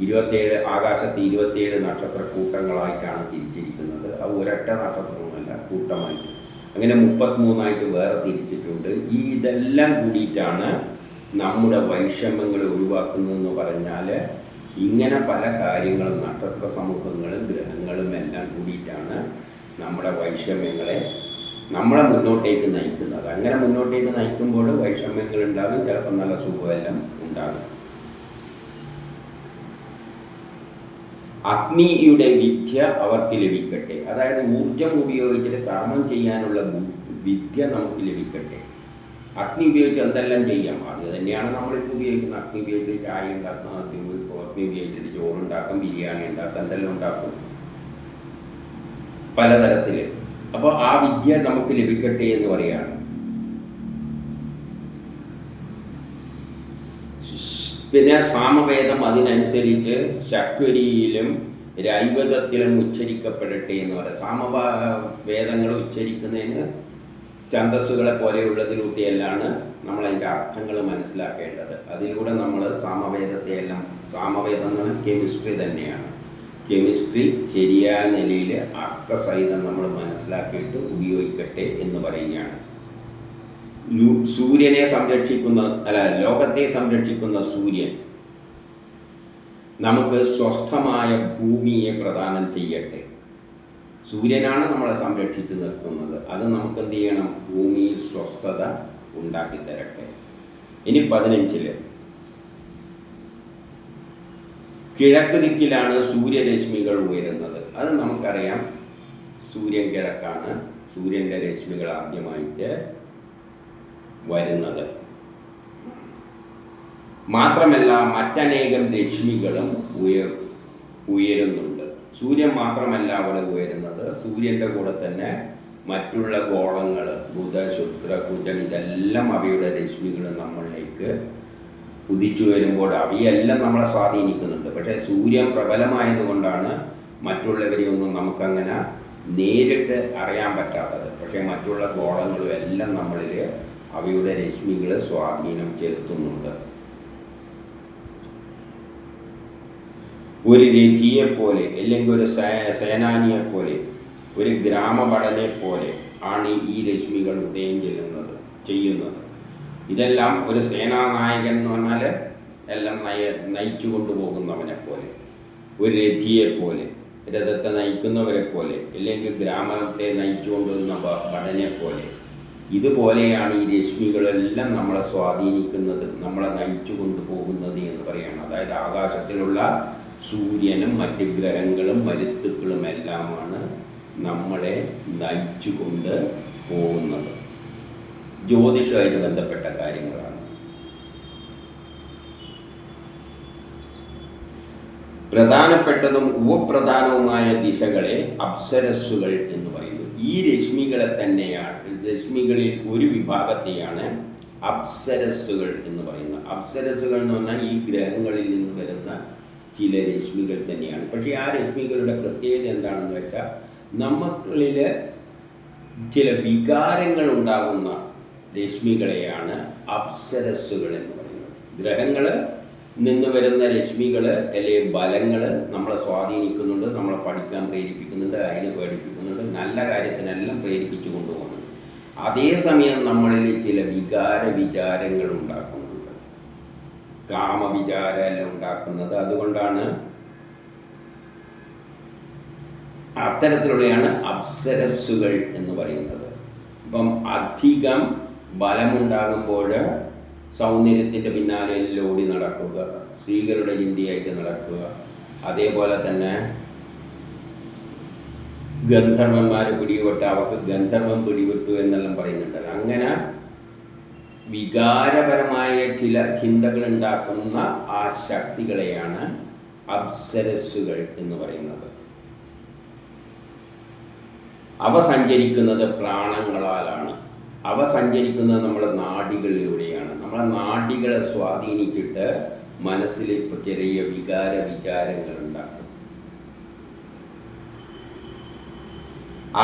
27 ആകാശത്ത് 27 നക്ഷത്ര കൂട്ടങ്ങളായിട്ടാണ് തിരിച്ചിരിക്കുന്നത്. അത് ഒരൊറ്റ നക്ഷത്രമൊന്നുമല്ല, കൂട്ടമായിട്ട്. അങ്ങനെ 33 വേറെ തിരിച്ചിട്ടുണ്ട്. ഇതെല്ലാം കൂടിയിട്ടാണ് നമ്മുടെ വൈഷമ്യങ്ങൾ ഒഴിവാക്കുന്നതെന്ന് പറഞ്ഞാൽ ഇങ്ങനെ പല കാര്യങ്ങളും നക്ഷത്ര സമൂഹങ്ങളും ഗ്രഹങ്ങളും എല്ലാം കൂടിയിട്ടാണ് നമ്മുടെ വൈഷമ്യങ്ങളെ നമ്മളെ മുന്നോട്ടേക്ക് നയിക്കുന്നത്. അങ്ങനെ മുന്നോട്ടേക്ക് നയിക്കുമ്പോൾ വൈഷമ്യങ്ങൾ ഉണ്ടാകും, ചിലപ്പോൾ നല്ല സുഖമെല്ലാം ഉണ്ടാകും. അഗ്നിയുടെ വിദ്യ അവർക്ക് ലഭിക്കട്ടെ. അതായത് ഊർജം ഉപയോഗിച്ചിട്ട് കർമ്മം ചെയ്യാനുള്ള വിദ്യ നമുക്ക് ലഭിക്കട്ടെ. അഗ്നി ഉപയോഗിച്ച് എന്തെല്ലാം ചെയ്യാം, അത് തന്നെയാണ് നമ്മളിപ്പോൾ ഉപയോഗിക്കുന്നത്. അഗ്നി ഉപയോഗിച്ച് ചായ ഉണ്ടാക്കാം, അഗ്നി ഉപയോഗിച്ചിട്ട് ചോറുണ്ടാക്കാം, ബിരിയാണി ഉണ്ടാക്കാം, എന്തെല്ലാം ഉണ്ടാക്കും പലതരത്തിൽ. അപ്പോൾ ആ വിദ്യ നമുക്ക് ലഭിക്കട്ടെ എന്ന് പറയാണ്. പിന്നെ സാമവേദം അതിനനുസരിച്ച് ശക്വരിയിലും രൈവതത്തിലും ഉച്ചരിക്കപ്പെടട്ടെ എന്ന് പറയാം. സാമവേദങ്ങൾ ഉച്ചരിക്കുന്നതിന് ഛന്ദസ്സുകളെ പോലെയുള്ളതിലൂടെയെല്ലാം നമ്മളതിൻ്റെ അർത്ഥങ്ങൾ മനസ്സിലാക്കേണ്ടത്. അതിലൂടെ നമ്മൾ സാമവേദത്തെയെല്ലാം, സാമവേദം എന്ന് പറഞ്ഞാൽ കെമിസ്ട്രി തന്നെയാണ്. കെമിസ്ട്രി ശരിയായ നിലയിൽ അർത്ഥസഹിതം നമ്മൾ മനസ്സിലാക്കിയിട്ട് ഉപയോഗിക്കട്ടെ എന്ന് പറയുകയാണ്. സൂര്യനെ ലോകത്തെ സംരക്ഷിക്കുന്ന സൂര്യൻ നമുക്ക് സ്വസ്ഥമായ ഭൂമിയെ പ്രദാനം ചെയ്യട്ടെ. സൂര്യനാണ് നമ്മളെ സംരക്ഷിച്ച് നിർത്തുന്നത്. അത് നമുക്ക് എന്ത് ചെയ്യണം? ഭൂമിയിൽ സ്വസ്ഥത ഉണ്ടാക്കി തരട്ടെ. ഇനി 15 കിഴക്ക് ദിക്കിലാണ് സൂര്യരശ്മികൾ ഉയരുന്നത്. അത് നമുക്കറിയാം. സൂര്യൻ കിഴക്കാണ്. സൂര്യൻ്റെ രശ്മികൾ ആദ്യമായിട്ട് വരുന്നത്. മാത്രമല്ല മറ്റനേകം രശ്മികളും ഉയരുന്നുണ്ട്. സൂര്യൻ മാത്രമല്ല അവിടെ ഉയരുന്നത്. സൂര്യൻ്റെ കൂടെ തന്നെ മറ്റുള്ള ഗോളങ്ങൾ, ബുധ, ശുക്ര, കുജൻ, ഇതെല്ലാം അവയുടെ രശ്മികൾ നമ്മളിലേക്ക് ഉദിച്ചു വരുമ്പോൾ അവയെല്ലാം നമ്മളെ സ്വാധീനിക്കുന്നുണ്ട്. പക്ഷേ സൂര്യൻ പ്രബലമായതുകൊണ്ടാണ് മറ്റുള്ളവരെയൊന്നും നമുക്കങ്ങനെ നേരിട്ട് അറിയാൻ പറ്റാത്തത്. പക്ഷേ മറ്റുള്ള ഗോളങ്ങളും എല്ലാം നമ്മളിൽ അവയുടെ രശ്മികൾ സ്വാധീനം ചെലുത്തുന്നുണ്ട്. ഒരു രഥിയെപ്പോലെ, അല്ലെങ്കിൽ ഒരു സേനാനിയെപ്പോലെ, ഒരു ഗ്രാമഭടനെ പോലെ ആണ് ഈ രശ്മികൾ ഉദയം ചെയ്യുന്നത്. ഇതെല്ലാം ഒരു സേനാനായകൻ എന്ന് പറഞ്ഞാൽ എല്ലാം നയിച്ചു കൊണ്ടുപോകുന്നവനെ പോലെ, ഒരു രഥിയെപ്പോലെ, രഥത്തെ നയിക്കുന്നവരെ പോലെ, അല്ലെങ്കിൽ ഗ്രാമത്തെ നയിച്ചു കൊണ്ടുവരുന്ന ഭടനെ പോലെ, ഇതുപോലെയാണ് ഈ രശ്മികളെല്ലാം നമ്മളെ സ്വാധീനിക്കുന്നത്, നമ്മളെ നയിച്ചു കൊണ്ടുപോകുന്നത് എന്ന് പറയുകയാണ്. അതായത് ആകാശത്തിലുള്ള സൂര്യനും മറ്റ് ഗ്രഹങ്ങളും മരുത്തുക്കളും എല്ലാമാണ് നമ്മളെ നയിച്ചു കൊണ്ട് പോകുന്നത്. ജ്യോതിഷമായിട്ട് ബന്ധപ്പെട്ട കാര്യങ്ങളാണ്. പ്രധാനപ്പെട്ടതും ഉപപ്രധാനവുമായ ദിശകളെ അപ്സരസ്സുകൾ എന്ന് പറയുന്നു. ഈ രശ്മികളെ തന്നെയാണ്, രശ്മികളിൽ ഒരു വിഭാഗത്തെയാണ് അപ്സരസ്സുകൾ എന്ന് പറയുന്നത്. അപ്സരസ്സുകൾ എന്ന് പറഞ്ഞാൽ ഈ ഗ്രഹങ്ങളിൽ നിന്ന് വരുന്ന ചില രശ്മികൾ തന്നെയാണ്. പക്ഷേ ആ രശ്മികളുടെ പ്രത്യേകത എന്താണെന്ന് വെച്ചാൽ, നമ്മളിൽ ചില വികാരങ്ങൾ ഉണ്ടാകുന്ന രശ്മികളെയാണ് അപ്സരസ്സുകൾ എന്ന് പറയുന്നത്. ഗ്രഹങ്ങൾ നിന്ന് വരുന്ന രശ്മികൾ അല്ലെങ്കിൽ ബലങ്ങൾ നമ്മളെ സ്വാധീനിക്കുന്നുണ്ട്, നമ്മളെ പഠിക്കാൻ പ്രേരിപ്പിക്കുന്നുണ്ട്, അതിന് പഠിപ്പിക്കുന്നുണ്ട്, നല്ല കാര്യത്തിനെല്ലാം പ്രേരിപ്പിച്ചു കൊണ്ടുപോകുന്നുണ്ട്. അതേസമയം നമ്മളിൽ ചില വിചാരങ്ങൾ ഉണ്ടാക്കുന്നുണ്ട്, കാമവിചാരം എല്ലാം ഉണ്ടാക്കുന്നത്. അതുകൊണ്ടാണ് അത്തരത്തിലുള്ളതാണ് അപ്സരസ്സുകൾ എന്ന് പറയുന്നത്. ഇപ്പം അധികം ബലമുണ്ടാകുമ്പോൾ സൗന്ദര്യത്തിൻ്റെ പിന്നാലെ ഓടി നടക്കുക, സ്ത്രീകളുടെ ചിന്തയായിട്ട് നടക്കുക. അതേപോലെ തന്നെ ഗന്ധർവന്മാർ പിടിപെട്ട് അവർക്ക് ഗന്ധർവം പിടിപെട്ടു എന്നെല്ലാം പറയുന്നുണ്ടല്ലോ. അങ്ങനെ വികാരപരമായ ചില ചിന്തകൾ ഉണ്ടാക്കുന്ന ആ ശക്തികളെയാണ് അപ്സരസ്സുകൾ എന്ന് പറയുന്നത്. അവ സഞ്ചരിക്കുന്നത് പ്രാണങ്ങളാലാണ്. അവ സഞ്ചരിക്കുന്നത് നമ്മുടെ നാഡികളിലൂടെയാണ്. നമ്മളെ നാഡികളെ സ്വാധീനിച്ചിട്ട് മനസ്സിൽ ചെറിയ വിചാരങ്ങൾ ഉണ്ടാക്കും.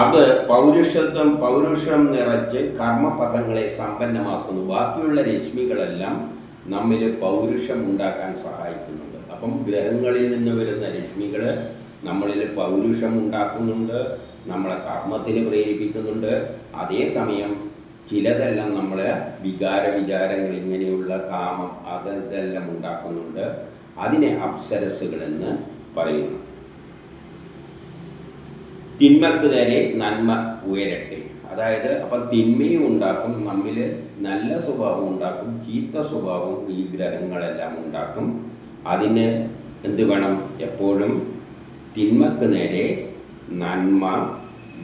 അത് പൗരുഷം നിറച്ച് കർമ്മപഥങ്ങളെ സമ്പന്നമാക്കുന്നു. ബാക്കിയുള്ള രശ്മികളെല്ലാം നമ്മിൽ പൗരുഷം ഉണ്ടാക്കാൻ സഹായിക്കുന്നുണ്ട്. അപ്പം ഗ്രഹങ്ങളിൽ നിന്ന് വരുന്ന രശ്മികൾ നമ്മളിൽ പൗരുഷം ഉണ്ടാക്കുന്നുണ്ട്, നമ്മളെ കർമ്മത്തിന് പ്രേരിപ്പിക്കുന്നുണ്ട്. അതേസമയം ചിലതെല്ലാം നമ്മളെ വിചാരങ്ങൾ, ഇങ്ങനെയുള്ള കാമം, അതെല്ലാം ഉണ്ടാക്കുന്നുണ്ട്. അതിനെ അപ്സരസ്സുകളെന്ന് പറയുന്നു. തിന്മക്ക് നേരെ നന്മ ഉയരട്ടെ. അതായത് അപ്പം തിന്മയും ഉണ്ടാക്കും, നമ്മിൽ നല്ല സ്വഭാവം ഉണ്ടാക്കും, ചീത്ത സ്വഭാവം ഈ ഗ്രഹങ്ങളെല്ലാം ഉണ്ടാക്കും. അതിന് എന്ത് വേണം? എപ്പോഴും തിന്മക്ക് നേരെ നന്മ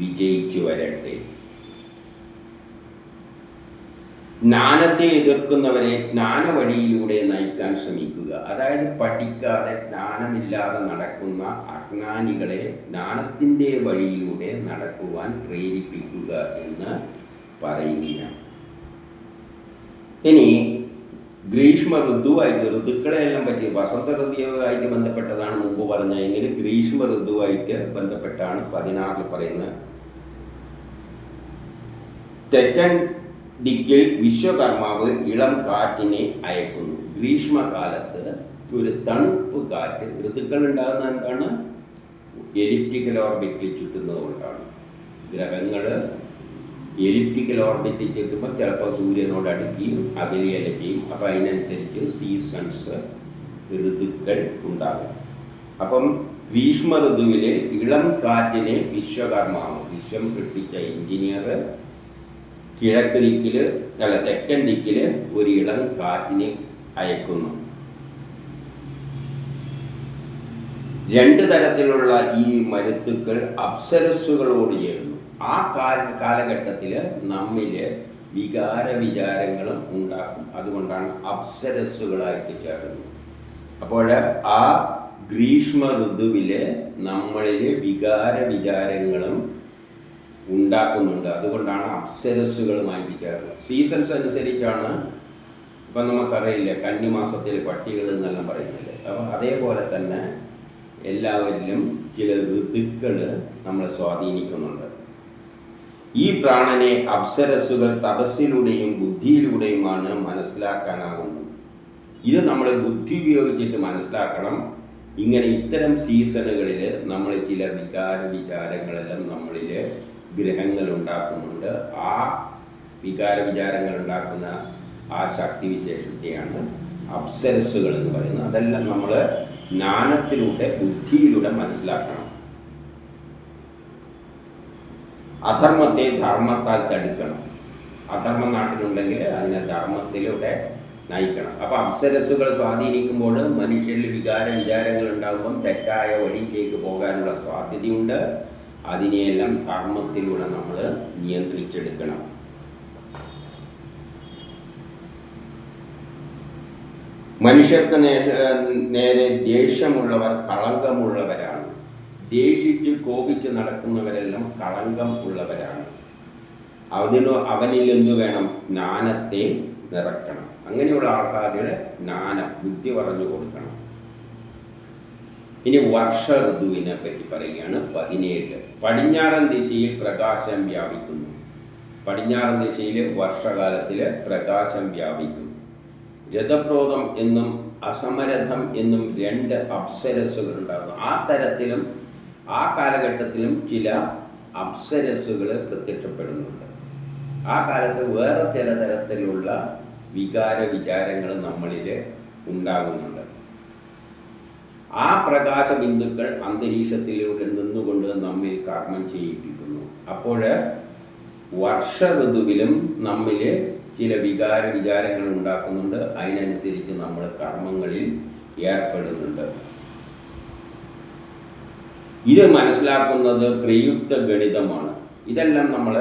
വിജയിച്ചു വരട്ടെ. ജ്ഞാനത്തെ എതിർക്കുന്നവരെ ജ്ഞാനവഴിയിലൂടെ നയിക്കാൻ ശ്രമിക്കുക. അതായത് പഠിക്കാതെ ജ്ഞാനമില്ലാതെ നടക്കുന്ന അജ്ഞാനികളെ ജ്ഞാനത്തിൻ്റെ വഴിയിലൂടെ നടക്കുവാൻ പ്രേരിപ്പിക്കുക എന്ന് പറയുകയാണ്. ഇനി ഗ്രീഷ്മ ഋതുവായിട്ട്, ഋതുക്കളെല്ലാം പറ്റി വസന്ത ഋതുവായിട്ട് ബന്ധപ്പെട്ടതാണ് മുമ്പ് പറഞ്ഞത്. എങ്കിൽ ഗ്രീഷ്മ ഋതുവായിട്ട് ബന്ധപ്പെട്ടാണ് 16 പറയുന്നത്. തെക്കൻ ദിക്കിൽ വിശ്വകർമാവ് ഇളം കാറ്റിനെ അയക്കുന്നു. ഗ്രീഷ്മകാലത്ത് ഒരു തണുപ്പ് കാറ്റ്. ഋതുക്കൾ ഉണ്ടാകുന്ന എന്താണ്? എലിപ്റ്റിക്കൽ ഓർബിറ്റിൽ ചുറ്റുന്നത് കൊണ്ടാണ്. ഗ്രഹങ്ങൾ എലിപ്റ്റിക്കൽ ഓർബിറ്റിൽ ചുറ്റുമ്പോൾ ചിലപ്പോൾ സൂര്യനോട് അടുക്കുകയും അകലുകയും ചെയ്യും. അപ്പോൾ അതിനനുസരിച്ച് സീസൺസ്, ഋതുക്കൾ ഉണ്ടാകും. അപ്പം ഗ്രീഷ്മ ഋതുവിൽ ഇളം കാറ്റിനെ വിശ്വകർമാവ്, വിശ്വം സൃഷ്ടിച്ച എഞ്ചിനീയർ, കിഴക്ക് ദിക്കിൽ തെക്കൻ ദിക്കിൽ ഒരു ഇളം കാറ്റിനെ അയക്കുന്നു. 2 തരത്തിലുള്ള ഈ മരുത്തുക്കൾ അപ്സരസ്സുകളോട് ചേരുന്നു. ആ കാലഘട്ടത്തിൽ നമ്മിൽ വിചാരങ്ങളും ഉണ്ടാക്കും. അതുകൊണ്ടാണ് അപ്സരസ്സുകളായിട്ട് ചേർന്നത്. അപ്പോൾ ആ ഗ്രീഷ്മ ഋതുവിൽ നമ്മളിൽ വിചാരങ്ങളും ഉണ്ടാക്കുന്നുണ്ട്. അതുകൊണ്ടാണ് അപ്സരസ്സുകളുമായിട്ട് ചേർന്നത്. സീസൺസ് അനുസരിച്ചാണ്. ഇപ്പം നമുക്കറിയില്ല, കന്നിമാസത്തിൽ പട്ടികൾ എന്നെല്ലാം പറയുന്നില്ലേ. അപ്പം അതേപോലെ തന്നെ എല്ലാവരിലും ചില ഋതുക്കൾ നമ്മളെ സ്വാധീനിക്കുന്നുണ്ട്. ഈ പ്രാണനെ അപ്സരസ്സുകൾ തപസ്സിലൂടെയും ബുദ്ധിയിലൂടെയുമാണ് മനസ്സിലാക്കാനാകുന്നത്. ഇത് നമ്മൾ ബുദ്ധി ഉപയോഗിച്ചിട്ട് മനസ്സിലാക്കണം. ഇങ്ങനെ ഇത്തരം സീസണുകളിൽ നമ്മൾ ചില വിചാരങ്ങളെല്ലാം നമ്മളിൽ ഗ്രഹങ്ങൾ ഉണ്ടാക്കുന്നുണ്ട്. ആ വിചാരങ്ങൾ ഉണ്ടാക്കുന്ന ആ ശക്തിവിശേഷത്തെയാണ് അപ്സരസ്സുകൾ എന്ന് പറയുന്നത്. അതെല്ലാം നമ്മൾ ജ്ഞാനത്തിലൂടെ, ബുദ്ധിയിലൂടെ മനസ്സിലാക്കണം. അധർമ്മത്തെ ധർമ്മത്താൽ തടുക്കണം. അധർമ്മം നാട്ടിലുണ്ടെങ്കിൽ അതിനെ ധർമ്മത്തിലൂടെ നയിക്കണം. അപ്പോൾ അപ്സരസ്സുകൾ സ്വാധീനിക്കുമ്പോൾ മനുഷ്യരിൽ വിചാരങ്ങൾ ഉണ്ടാകുമ്പം തെറ്റായ വഴിയിലേക്ക് പോകാനുള്ള സാധ്യതയുണ്ട്. അതിനെയെല്ലാം ധർമ്മത്തിലൂടെ നമ്മൾ നിയന്ത്രിച്ചെടുക്കണം. മനുഷ്യർക്ക് നേരെ ദേഷ്യമുള്ളവർ കളങ്കമുള്ളവരാണ്. ദേഷിച്ച് കോപിച്ച് നടക്കുന്നവരെല്ലാം കളങ്കം ഉള്ളവരാണ്. അവനിൽ എന്തു വേണം? ജ്ഞാനത്തെ നിറയ്ക്കണം. അങ്ങനെയുള്ള ആൾക്കാരുടെ ബുദ്ധി പറഞ്ഞു കൊടുക്കണം. ഇനി വർഷ ഋതുവിനെ പറ്റി പറയുകയാണ്. 17. പടിഞ്ഞാറൻ ദിശയിൽ പ്രകാശം വ്യാപിക്കുന്നു. പടിഞ്ഞാറൻ ദിശയിൽ വർഷകാലത്തിൽ പ്രകാശം വ്യാപിക്കും. രഥപ്രോതം എന്നും അസമരഥം എന്നും 2 അപ്സരസ്സുകൾ ഉണ്ടാകുന്നു. ആ തരത്തിലും ആ കാലഘട്ടത്തിലും ചില അപ്സരസ്സുകൾ പ്രത്യക്ഷപ്പെടുന്നുണ്ട്. ആ കാലത്ത് വേറെ ചില തരത്തിലുള്ള വിചാരങ്ങൾ നമ്മളിൽ ഉണ്ടാകുന്നുണ്ട്. ആ പ്രകാശ ബിന്ദുക്കൾ അന്തരീക്ഷത്തിലൂടെ നിന്നുകൊണ്ട് നമ്മിൽ കർമ്മം ചെയ്യിപ്പിക്കുന്നു. അപ്പോൾ വർഷ ഋതുവിലും നമ്മിൽ ചില വിചാരങ്ങൾ ഉണ്ടാക്കുന്നുണ്ട്. അതിനനുസരിച്ച് നമ്മൾ കർമ്മങ്ങളിൽ ഏർപ്പെടുന്നുണ്ട്. ഇത് മനസ്സിലാക്കുന്നത് പ്രയുക്ത ഗണിതമാണ്. ഇതെല്ലാം നമ്മൾ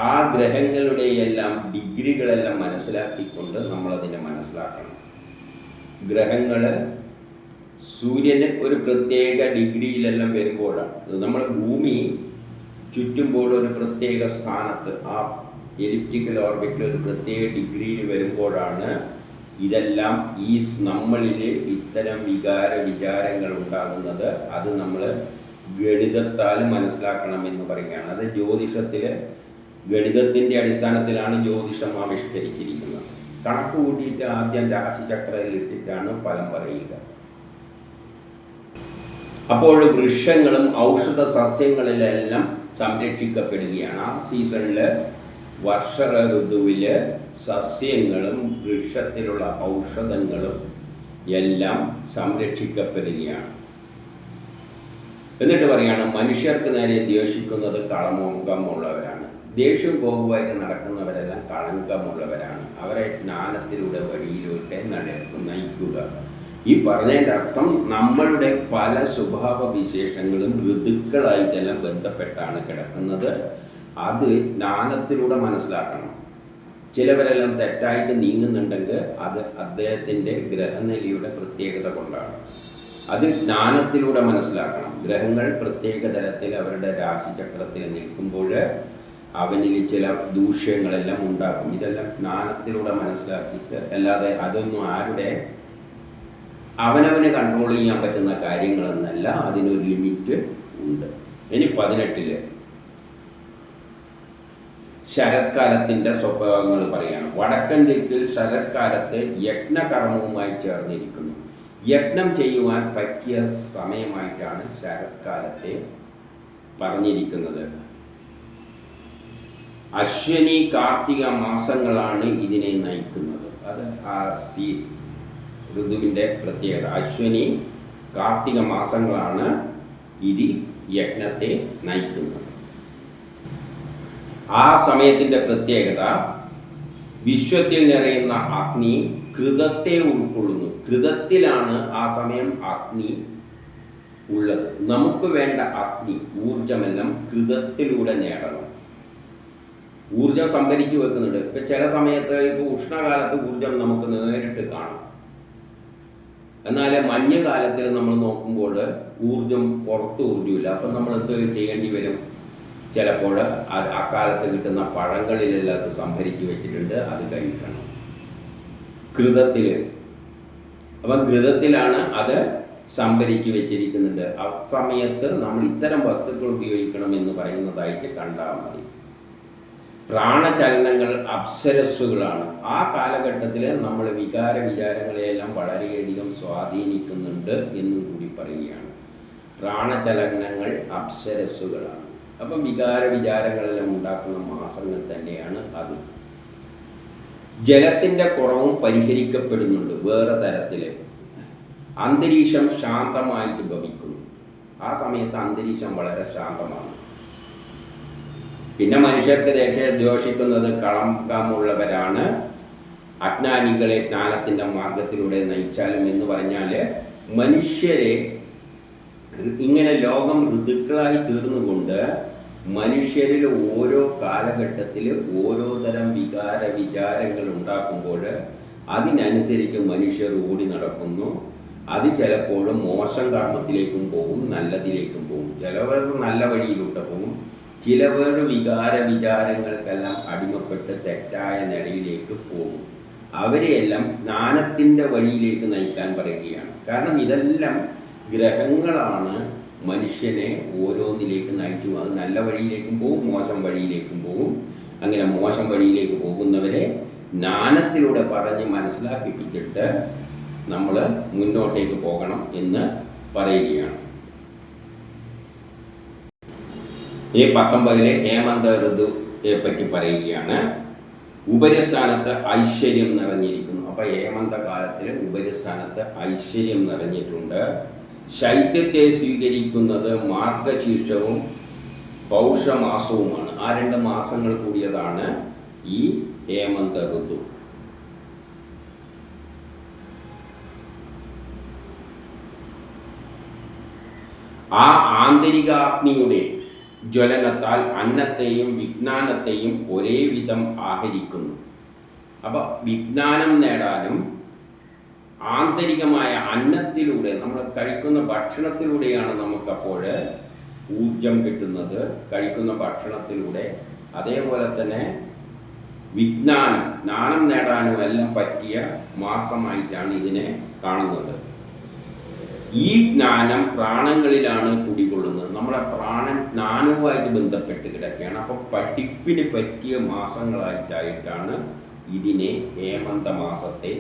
ആ ഗ്രഹങ്ങളുടെയെല്ലാം ഡിഗ്രികളെല്ലാം മനസ്സിലാക്കിക്കൊണ്ട് നമ്മളതിനെ മനസ്സിലാക്കണം. ഗ്രഹങ്ങൾ സൂര്യന് ഒരു പ്രത്യേക ഡിഗ്രിയിലെല്ലാം വരുമ്പോഴാണ് നമ്മൾ ഭൂമി ചുറ്റുമ്പോൾ ഒരു പ്രത്യേക സ്ഥാനത്ത് ആ എലിപ്റ്റിക്കൽ ഓർബിറ്റിൽ ഒരു പ്രത്യേക ഡിഗ്രിയിൽ വരുമ്പോഴാണ് ഇതെല്ലാം ഈ നമ്മളിൽ ഇത്തരം വിചാരങ്ങൾ ഉണ്ടാകുന്നത്. അത് നമ്മൾ ഗണിതത്താൽ മനസ്സിലാക്കണം എന്ന് പറയുകയാണ്. അത് ജ്യോതിഷത്തിൽ ഗണിതത്തിൻ്റെ അടിസ്ഥാനത്തിലാണ് ജ്യോതിഷം ആവിഷ്കരിച്ചിരിക്കുന്നത്. കണക്ക് കൂട്ടിയിട്ട് ആദ്യം രാശിചക്രയിൽ ഇട്ടിട്ടാണ് ഫലം പറയുക. അപ്പോൾ വൃക്ഷങ്ങളും ഔഷധ സസ്യങ്ങളിലെല്ലാം സംരക്ഷിക്കപ്പെടുകയാണ്. ആ സീസണിൽ വർഷ ഋതുവിൽ സസ്യങ്ങളും വൃക്ഷത്തിലുള്ള ഔഷധങ്ങളും എല്ലാം സംരക്ഷിക്കപ്പെടുകയാണ്. എന്നിട്ട് പറയുകയാണ്, മനുഷ്യർക്ക് നേരെ ദ്വേഷിക്കുന്നത് കളങ്കമുള്ളവരാണ്. ദേഷ്യം കോപമായിട്ട് നടക്കുന്നവരെല്ലാം കളങ്കമുള്ളവരാണ്. അവരെ ജ്ഞാനത്തിലൂടെ വഴിയിലൂടെ നയിക്കുക. ഈ പറഞ്ഞതിൻ്റെ അർത്ഥം നമ്മളുടെ പല സ്വഭാവ വിശേഷങ്ങളും ഋതുക്കളായിട്ടെല്ലാം ബന്ധപ്പെട്ടാണ് കിടക്കുന്നത്. അത് ജ്ഞാനത്തിലൂടെ മനസ്സിലാക്കണം. ചിലവരെല്ലാം തെറ്റായിട്ട് നീങ്ങുന്നുണ്ടെങ്കിൽ അത് അദ്ദേഹത്തിൻ്റെ ഗ്രഹനിലയുടെ പ്രത്യേകത കൊണ്ടാണ്. അത് ജ്ഞാനത്തിലൂടെ മനസ്സിലാക്കണം. ഗ്രഹങ്ങൾ പ്രത്യേക തരത്തിൽ അവരുടെ രാശിചക്രത്തിൽ നിൽക്കുമ്പോൾ അവനിൽ ചില ദൂഷ്യങ്ങളെല്ലാം ഉണ്ടാക്കും. ഇതെല്ലാം ജ്ഞാനത്തിലൂടെ മനസ്സിലാക്കിയിട്ട്, അല്ലാതെ അതൊന്നും ആരുടെ അവനവന് കൺട്രോൾ ചെയ്യാൻ പറ്റുന്ന കാര്യങ്ങളെന്നല്ല. അതിനൊരു ലിമിറ്റ് ഉണ്ട്. ഇനി 18 ശരത്കാലത്തിൻ്റെ സ്വഭാവങ്ങൾ പറയുകയാണ്. വടക്കൻ ദിക്കിൽ ശരത്കാലത്ത് യജ്ഞകർമ്മവുമായി ചേർന്നിരിക്കുന്നു. യജ്ഞം ചെയ്യുവാൻ പറ്റിയ സമയമായിട്ടാണ് ശരത്കാലത്തെ പറഞ്ഞിരിക്കുന്നത്. അശ്വനി കാർത്തിക മാസങ്ങളാണ് ഇതിനെ നയിക്കുന്നത്. അത് ആ ഋതുവിൻ്റെ പ്രത്യേകത. അശ്വനി കാർത്തിക മാസങ്ങളാണ് ഇത് യജ്ഞത്തെ നയിക്കുന്നത്. ആ സമയത്തിൻ്റെ പ്രത്യേകത, വിശ്വത്തിൽ നിറയുന്ന അഗ്നി കൃതത്തെ ഉൾക്കൊള്ളുന്നു. കൃതത്തിലാണ് ആ സമയം അഗ്നി ഉള്ളത്. നമുക്ക് വേണ്ട അഗ്നി ഊർജമെല്ലാം കൃതത്തിലൂടെ നേടണം. ഊർജം സംഭരിച്ചു വെക്കുന്നുണ്ട്. ഇപ്പം ചില സമയത്ത് ഇപ്പോൾ ഉഷ്ണകാലത്ത് ഊർജം നമുക്ക് നേരിട്ട് കാണാം. എന്നാൽ മഞ്ഞുകാലത്തിൽ നമ്മൾ നോക്കുമ്പോൾ ഊർജം പുറത്ത് ഊർജമില്ല. അപ്പം നമ്മൾ എന്ത് ചെയ്യേണ്ടി വരും? ചിലപ്പോൾ അക്കാലത്ത് കിട്ടുന്ന പഴങ്ങളിലെല്ലാം അത് സംഭരിച്ച് വെച്ചിട്ടുണ്ട്, അത് കഴിക്കണം കൃതത്തിൽ. അപ്പം കൃതത്തിലാണ് അത് സംഭരിച്ച് വെച്ചിരിക്കുന്നുണ്ട്. ആ സമയത്ത് നമ്മൾ ഇത്തരം വസ്തുക്കൾ ഉപയോഗിക്കണം എന്ന് പറയുന്നതായിട്ട് കണ്ടാൽ മതി. പ്രാണചലനങ്ങൾ അപ്സരസ്സുകളാണ്. ആ കാലഘട്ടത്തിൽ നമ്മൾ വിചാരങ്ങളെയെല്ലാം വളരെയധികം സ്വാധീനിക്കുന്നുണ്ട് എന്നും കൂടി പറയുകയാണ്. പ്രാണചലനങ്ങൾ അപ്സരസ്സുകളാണ്. അപ്പം വിചാരങ്ങളെല്ലാം ഉണ്ടാക്കുന്ന മാസങ്ങൾ തന്നെയാണ് അത്. ജലത്തിൻ്റെ കുറവും പരിഹരിക്കപ്പെടുന്നുണ്ട് വേറെ തരത്തിൽ. അന്തരീക്ഷം ശാന്തമായിട്ട് ഭവിക്കുന്നു. ആ സമയത്ത് അന്തരീക്ഷം വളരെ ശാന്തമാണ്. പിന്നെ മനുഷ്യർക്ക് ദ്വേഷിക്കുന്നത് കളങ്കമുള്ളവരാണ്. അജ്ഞാനികളെ ജ്ഞാനത്തിൻ്റെ മാർഗത്തിലൂടെ നയിച്ചാലും എന്ന് പറഞ്ഞാൽ, മനുഷ്യരെ ഇങ്ങനെ ലോകം ഋതുക്കളായി തീർന്നുകൊണ്ട് മനുഷ്യരിൽ ഓരോ കാലഘട്ടത്തിൽ ഓരോ തരം വിചാരങ്ങൾ ഉണ്ടാക്കുമ്പോൾ അതിനനുസരിച്ച് മനുഷ്യർ ഓടി നടക്കുന്നു. അത് ചിലപ്പോഴും മോശം കർമ്മത്തിലേക്കും പോകും, നല്ലതിലേക്കും പോകും. ചിലവർ നല്ല വഴിയിലൂടെ പോകും, ചിലവർ വിചാരങ്ങൾക്കെല്ലാം അടിമപ്പെട്ട് തെറ്റായ നിലയിലേക്ക് പോകും. അവരെയെല്ലാം ജ്ഞാനത്തിൻ്റെ വഴിയിലേക്ക് നയിക്കാൻ പറയുകയാണ്. കാരണം ഇതെല്ലാം ഗ്രഹങ്ങളാണ് മനുഷ്യനെ ഓരോന്നിലേക്ക് നയിച്ചു. അത് നല്ല വഴിയിലേക്കും പോകും, മോശം വഴിയിലേക്കും പോകും. അങ്ങനെ മോശം വഴിയിലേക്ക് പോകുന്നവരെ ജ്ഞാനത്തിലൂടെ പറഞ്ഞ് മനസ്സിലാക്കിപ്പിച്ചിട്ട് നമ്മൾ മുന്നോട്ടേക്ക് പോകണം എന്ന് പറയുകയാണ്. ഈ 19 ഹേമന്ത ഋതുയെ പറ്റി പറയുകയാണ്. ഉപരിസ്ഥാനത്ത് ഐശ്വര്യം നിറഞ്ഞിരിക്കുന്നു. അപ്പോൾ ഹേമന്ത കാലത്തിൽ ഉപരിസ്ഥാനത്ത് ഐശ്വര്യം നിറഞ്ഞിട്ടുണ്ട്. ശൈത്യത്തെ സ്വീകരിക്കുന്നത് മാർഗശീർഷവും പൗഷമാസവുമാണ്. ആ 2 മാസങ്ങൾ കൂടിയതാണ് ഈ ഹേമന്ത ഋതു. ആ ആന്തരികാഗ്നിയുടെ ജ്വലനത്താൽ അന്നത്തെയും വിജ്ഞാനത്തെയും ഒരേ വിധം ആഹരിക്കുന്നു. അപ്പോൾ വിജ്ഞാനം നേടാനും ആന്തരികമായ അന്നത്തിലൂടെ, നമ്മൾ കഴിക്കുന്ന ഭക്ഷണത്തിലൂടെയാണ് നമുക്കപ്പോൾ ഊർജം കിട്ടുന്നത്, കഴിക്കുന്ന ഭക്ഷണത്തിലൂടെ. അതേപോലെ തന്നെ ജ്ഞാനം നേടാനും എല്ലാം പറ്റിയ മാസമായിട്ടാണ് ഇതിനെ കാണുന്നത്. ഈ ജ്ഞാനം പ്രാണങ്ങളിലാണ് കുടികൊള്ളുന്നത്. നമ്മളെ പ്രാണൻ ജ്ഞാനവുമായിട്ട് ബന്ധപ്പെട്ട് കിടക്കുകയാണ്. അപ്പോൾ പഠിപ്പിന് പറ്റിയ മാസങ്ങളായിട്ടാണ് ഇതിനെ ഹേമന്ത മാസത്തെ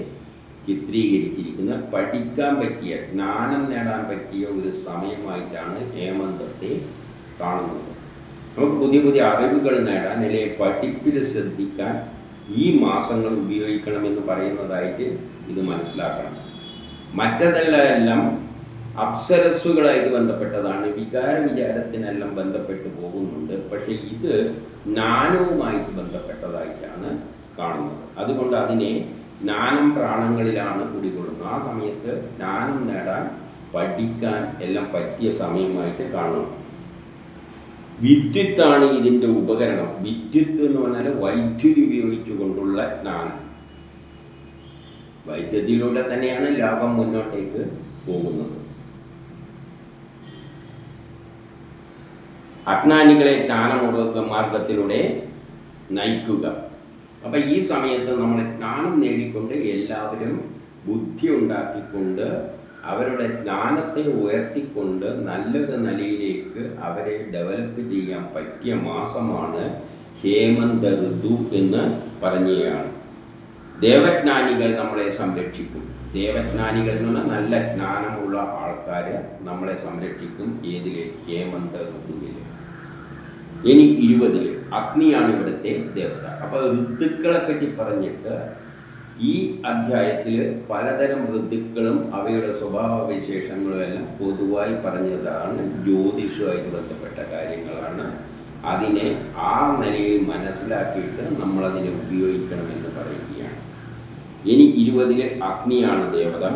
ചിത്രീകരിച്ചിരിക്കുന്നത്. പഠിക്കാൻ പറ്റിയ, ജ്ഞാനം നേടാൻ പറ്റിയ ഒരു സമയമായിട്ടാണ് ഹേമന്തത്തെ കാണുന്നത്. നമുക്ക് പുതിയ പുതിയ അറിവുകൾ നേടാൻ, അല്ലെങ്കിൽ പഠിപ്പിൽ ശ്രദ്ധിക്കാൻ ഈ മാസങ്ങൾ ഉപയോഗിക്കണമെന്ന് പറയുന്നതായിട്ട് ഇത് മനസ്സിലാക്കണം. മറ്റതെല്ലാം അപ്സരസ്സുകളായിട്ട് ബന്ധപ്പെട്ടതാണ്, വിചാരത്തിനെല്ലാം ബന്ധപ്പെട്ട് പോകുന്നുണ്ട്. പക്ഷെ ഇത് ജ്ഞാനവുമായിട്ട് ബന്ധപ്പെട്ടതായിട്ടാണ് കാണുന്നത്. അതുകൊണ്ട് അതിനെ ജ്ഞാനം പ്രാണങ്ങളിലാണ് കുടികൊള്ളുന്നത്. ആ സമയത്ത് ജ്ഞാനം നേടാൻ, പഠിക്കാൻ എല്ലാം പറ്റിയ സമയമായിട്ട് കാണണം. വിദ്യുത്താണ് ഇതിൻ്റെ ഉപകരണം. വിദ്യുത്ത് എന്ന് പറഞ്ഞാൽ വൈദ്യുതി ഉപയോഗിച്ചുകൊണ്ടുള്ള ജ്ഞാനം. വൈദ്യുതിയിലൂടെ തന്നെയാണ് ലോകം മുന്നോട്ടേക്ക് പോകുന്നത്. അജ്ഞാനികളെ ജ്ഞാനമാർഗത്തിലൂടെ നയിക്കുക. അപ്പം ഈ സമയത്ത് നമ്മൾ ജ്ഞാനം നേടിക്കൊണ്ട് എല്ലാവരും ബുദ്ധി ഉണ്ടാക്കിക്കൊണ്ട് അവരുടെ ജ്ഞാനത്തെ ഉയർത്തിക്കൊണ്ട് നല്ലൊരു നിലയിലേക്ക് അവരെ ഡെവലപ്പ് ചെയ്യാൻ പറ്റിയ മാസമാണ് ഹേമന്ത ഋതു എന്ന് പറയുകയാണ്. ദേവജ്ഞാനികൾ നമ്മളെ സംരക്ഷിക്കും. ദേവജ്ഞാനികൾ എന്ന് പറഞ്ഞാൽ നല്ല ജ്ഞാനമുള്ള ആൾക്കാർ നമ്മളെ സംരക്ഷിക്കും. ഏതിലെ? ഹേമന്ത ഋതുവിൽ. ഇനി 20 അഗ്നിയാണ് ഇവിടുത്തെ ദേവത. അപ്പോൾ ഋതുക്കളെ പറ്റി പറഞ്ഞിട്ട് ഈ അധ്യായത്തിൽ പലതരം ഋതുക്കളും അവയുടെ സ്വഭാവ വിശേഷങ്ങളും എല്ലാം പൊതുവായി പറഞ്ഞതാണ്. ജ്യോതിഷവുമായിട്ട് ബന്ധപ്പെട്ട കാര്യങ്ങളാണ്. അതിനെ ആ നിലയിൽ മനസ്സിലാക്കിയിട്ട് നമ്മളതിനെ ഉപയോഗിക്കണമെന്ന് പറയുകയാണ്. ഇനി 20 അഗ്നിയാണ് ദേവത.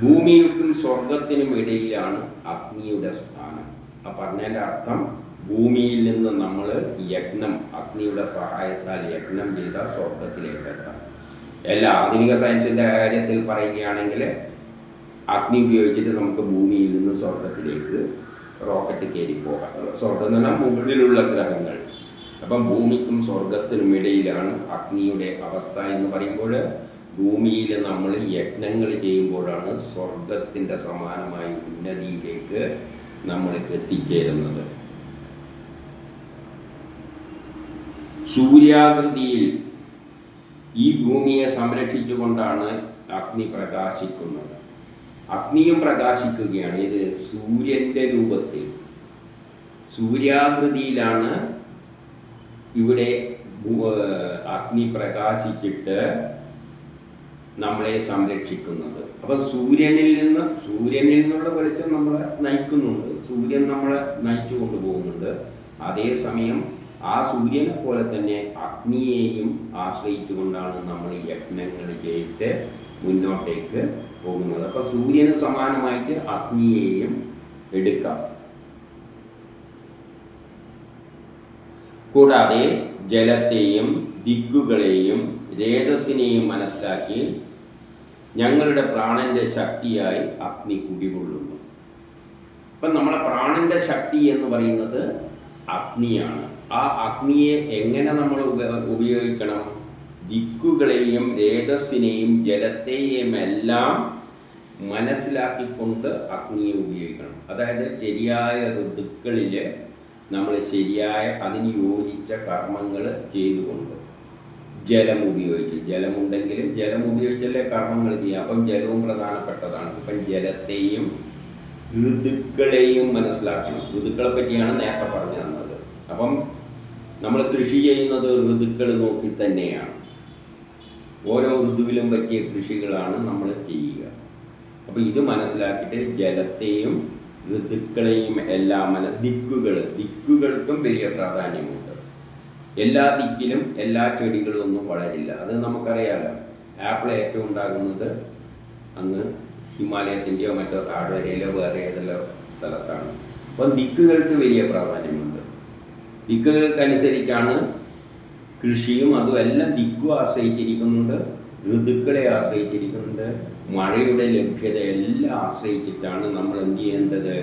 ഭൂമിക്കും സ്വർഗത്തിനും ഇടയിലാണ് അഗ്നിയുടെ സ്ഥാനം. ആ പറഞ്ഞതിൻ്റെ അർത്ഥം, ഭൂമിയിൽ നിന്ന് നമ്മൾ യജ്ഞം, അഗ്നിയുടെ സഹായത്താൽ യജ്ഞം ചെയ്താൽ സ്വർഗത്തിലേക്ക് എത്താം. എല്ലാ ആധുനിക സയൻസിൻ്റെ കാര്യത്തിൽ പറയുകയാണെങ്കിൽ അഗ്നി ഉപയോഗിച്ചിട്ട് നമുക്ക് ഭൂമിയിൽ നിന്ന് സ്വർഗത്തിലേക്ക് റോക്കറ്റ് കയറി പോകാം. സ്വർഗം എന്ന് പറഞ്ഞാൽ മുകളിലുള്ള ഗ്രഹങ്ങൾ. അപ്പം ഭൂമിക്കും സ്വർഗത്തിനും ഇടയിലാണ് അഗ്നിയുടെ അവസ്ഥ എന്ന് പറയുമ്പോൾ, ഭൂമിയിൽ നമ്മൾ യജ്ഞങ്ങൾ ചെയ്യുമ്പോഴാണ് സ്വർഗത്തിൻ്റെ സമാനമായ ഉന്നതിയിലേക്ക് നമ്മൾ എത്തിച്ചേരുന്നത്. സൂര്യാകൃതിയിൽ ഈ ഭൂമിയെ സംരക്ഷിച്ചുകൊണ്ടാണ് അഗ്നി പ്രകാശിക്കുന്നത്. അഗ്നിയും പ്രകാശിക്കുകയാണ്. ഇത് സൂര്യൻ്റെ രൂപത്തിൽ സൂര്യാകൃതിയിലാണ് ഇവിടെ അഗ്നി പ്രകാശിച്ചിട്ട് നമ്മളെ സംരക്ഷിക്കുന്നത്. അപ്പം സൂര്യനിൽ നിന്നുള്ള വെളിച്ചം നമ്മളെ നയിക്കുന്നുണ്ട്. സൂര്യൻ നമ്മളെ നയിച്ചു കൊണ്ടുപോകുന്നുണ്ട്. അതേസമയം ആ സൂര്യനെ പോലെ തന്നെ അഗ്നിയെയും ആശ്രയിച്ചുകൊണ്ടാണ് നമ്മൾ യജ്ഞങ്ങൾ ചെയ്തിട്ട് മുന്നോട്ടേക്ക് പോകുന്നത്. അപ്പോൾ സൂര്യന് സമാനമായിട്ട് അഗ്നിയെയും എടുക്കാം. കൂടാതെ ജലത്തെയും ദിക്കുകളെയും രേതസ്സിനെയും മനസ്സിലാക്കി ഞങ്ങളുടെ പ്രാണന്റെ ശക്തിയായി അഗ്നി കുടികൊള്ളുന്നു. അപ്പം നമ്മളെ പ്രാണന്റെ ശക്തി എന്ന് പറയുന്നത് അഗ്നിയാണ്. ആ അഗ്നിയെ എങ്ങനെ നമ്മൾ ഉപയോഗിക്കണം? ദിക്കുകളെയും രേതസ്സിനെയും ജലത്തെയും എല്ലാം മനസ്സിലാക്കിക്കൊണ്ട് അഗ്നിയെ ഉപയോഗിക്കണം. അതായത് ശരിയായ ഋതുക്കളിൽ നമ്മൾ ശരിയായ അതിന് യോജിച്ച കർമ്മങ്ങൾ ചെയ്തുകൊണ്ട് ജലം ഉപയോഗിച്ച്, ജലമുണ്ടെങ്കിൽ ജലം ഉപയോഗിച്ചല്ലേ കർമ്മങ്ങൾ ചെയ്യാം. അപ്പം ജലവും പ്രധാനപ്പെട്ടതാണ്. ഇപ്പം ജലത്തെയും ഋതുക്കളെയും മനസ്സിലാക്കണം. ഋതുക്കളെ പറ്റിയാണ് നേരത്തെ പറഞ്ഞു തന്നത്. അപ്പം നമ്മൾ കൃഷി ചെയ്യുന്നത് ഋതുക്കൾ നോക്കി തന്നെയാണ്. ഓരോ ഋതുവിലും പറ്റിയ കൃഷികളാണ് നമ്മൾ ചെയ്യുക. അപ്പോൾ ഇത് മനസ്സിലാക്കിയിട്ട് ജലത്തെയും ഋതുക്കളെയും എല്ലാം ദിക്കുകൾക്കും വലിയ പ്രാധാന്യമുണ്ട്. എല്ലാ ദിക്കിലും എല്ലാ ചെടികളും ഒന്നും വളരില്ല. അത് നമുക്കറിയാമല്ലോ. ആപ്പിൾ ഏറ്റവും ഉണ്ടാകുന്നത് അങ്ങ് ഹിമാലയത്തിൻ്റെയോ മറ്റോ താഴ്വരയിലോ വേറെ ഏതെല്ലോ സ്ഥലത്താണ്. അപ്പം ദിക്കുകൾക്ക് വലിയ പ്രാധാന്യമുണ്ട്. ദിക്കുകൾക്കനുസരിച്ചാണ് കൃഷിയും അതുമെല്ലാം ദിക്കും ആശ്രയിച്ചിരിക്കുന്നുണ്ട്, ഋതുക്കളെ ആശ്രയിച്ചിരിക്കുന്നുണ്ട്, മഴയുടെ ലഭ്യത എല്ലാം ആശ്രയിച്ചിട്ടാണ് നമ്മൾ എന്ത് ചെയ്യേണ്ടത്?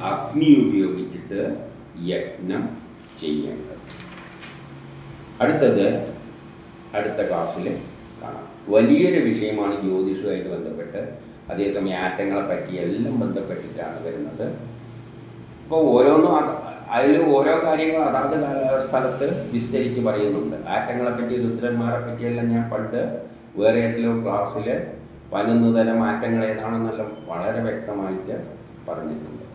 അഗ്നി ഉപയോഗിച്ചിട്ട് യജ്ഞം ചെയ്യേണ്ടത്. അടുത്ത ക്ലാസ്സിൽ കാണാം. വലിയൊരു വിഷയമാണ് ജ്യോതിഷവുമായിട്ട് ബന്ധപ്പെട്ട്. അതേസമയം ആറ്റങ്ങളെ പറ്റി എല്ലാം ബന്ധപ്പെട്ടിട്ടാണ് വരുന്നത്. അപ്പോൾ അതിൽ ഓരോ കാര്യങ്ങൾ അതാത് സ്ഥലത്ത് വിസ്തരിച്ച് പറയുന്നുണ്ട്. ആറ്റങ്ങളെ പറ്റി, രുദ്രന്മാരെ പറ്റിയെല്ലാം ഞാൻ പണ്ട് വേറെ ഏതെങ്കിലും ക്ലാസ്സിൽ 11 തരം ആറ്റങ്ങൾ ഏതാണെന്നെല്ലാം വളരെ വ്യക്തമായിട്ട് പറഞ്ഞിട്ടുണ്ട്.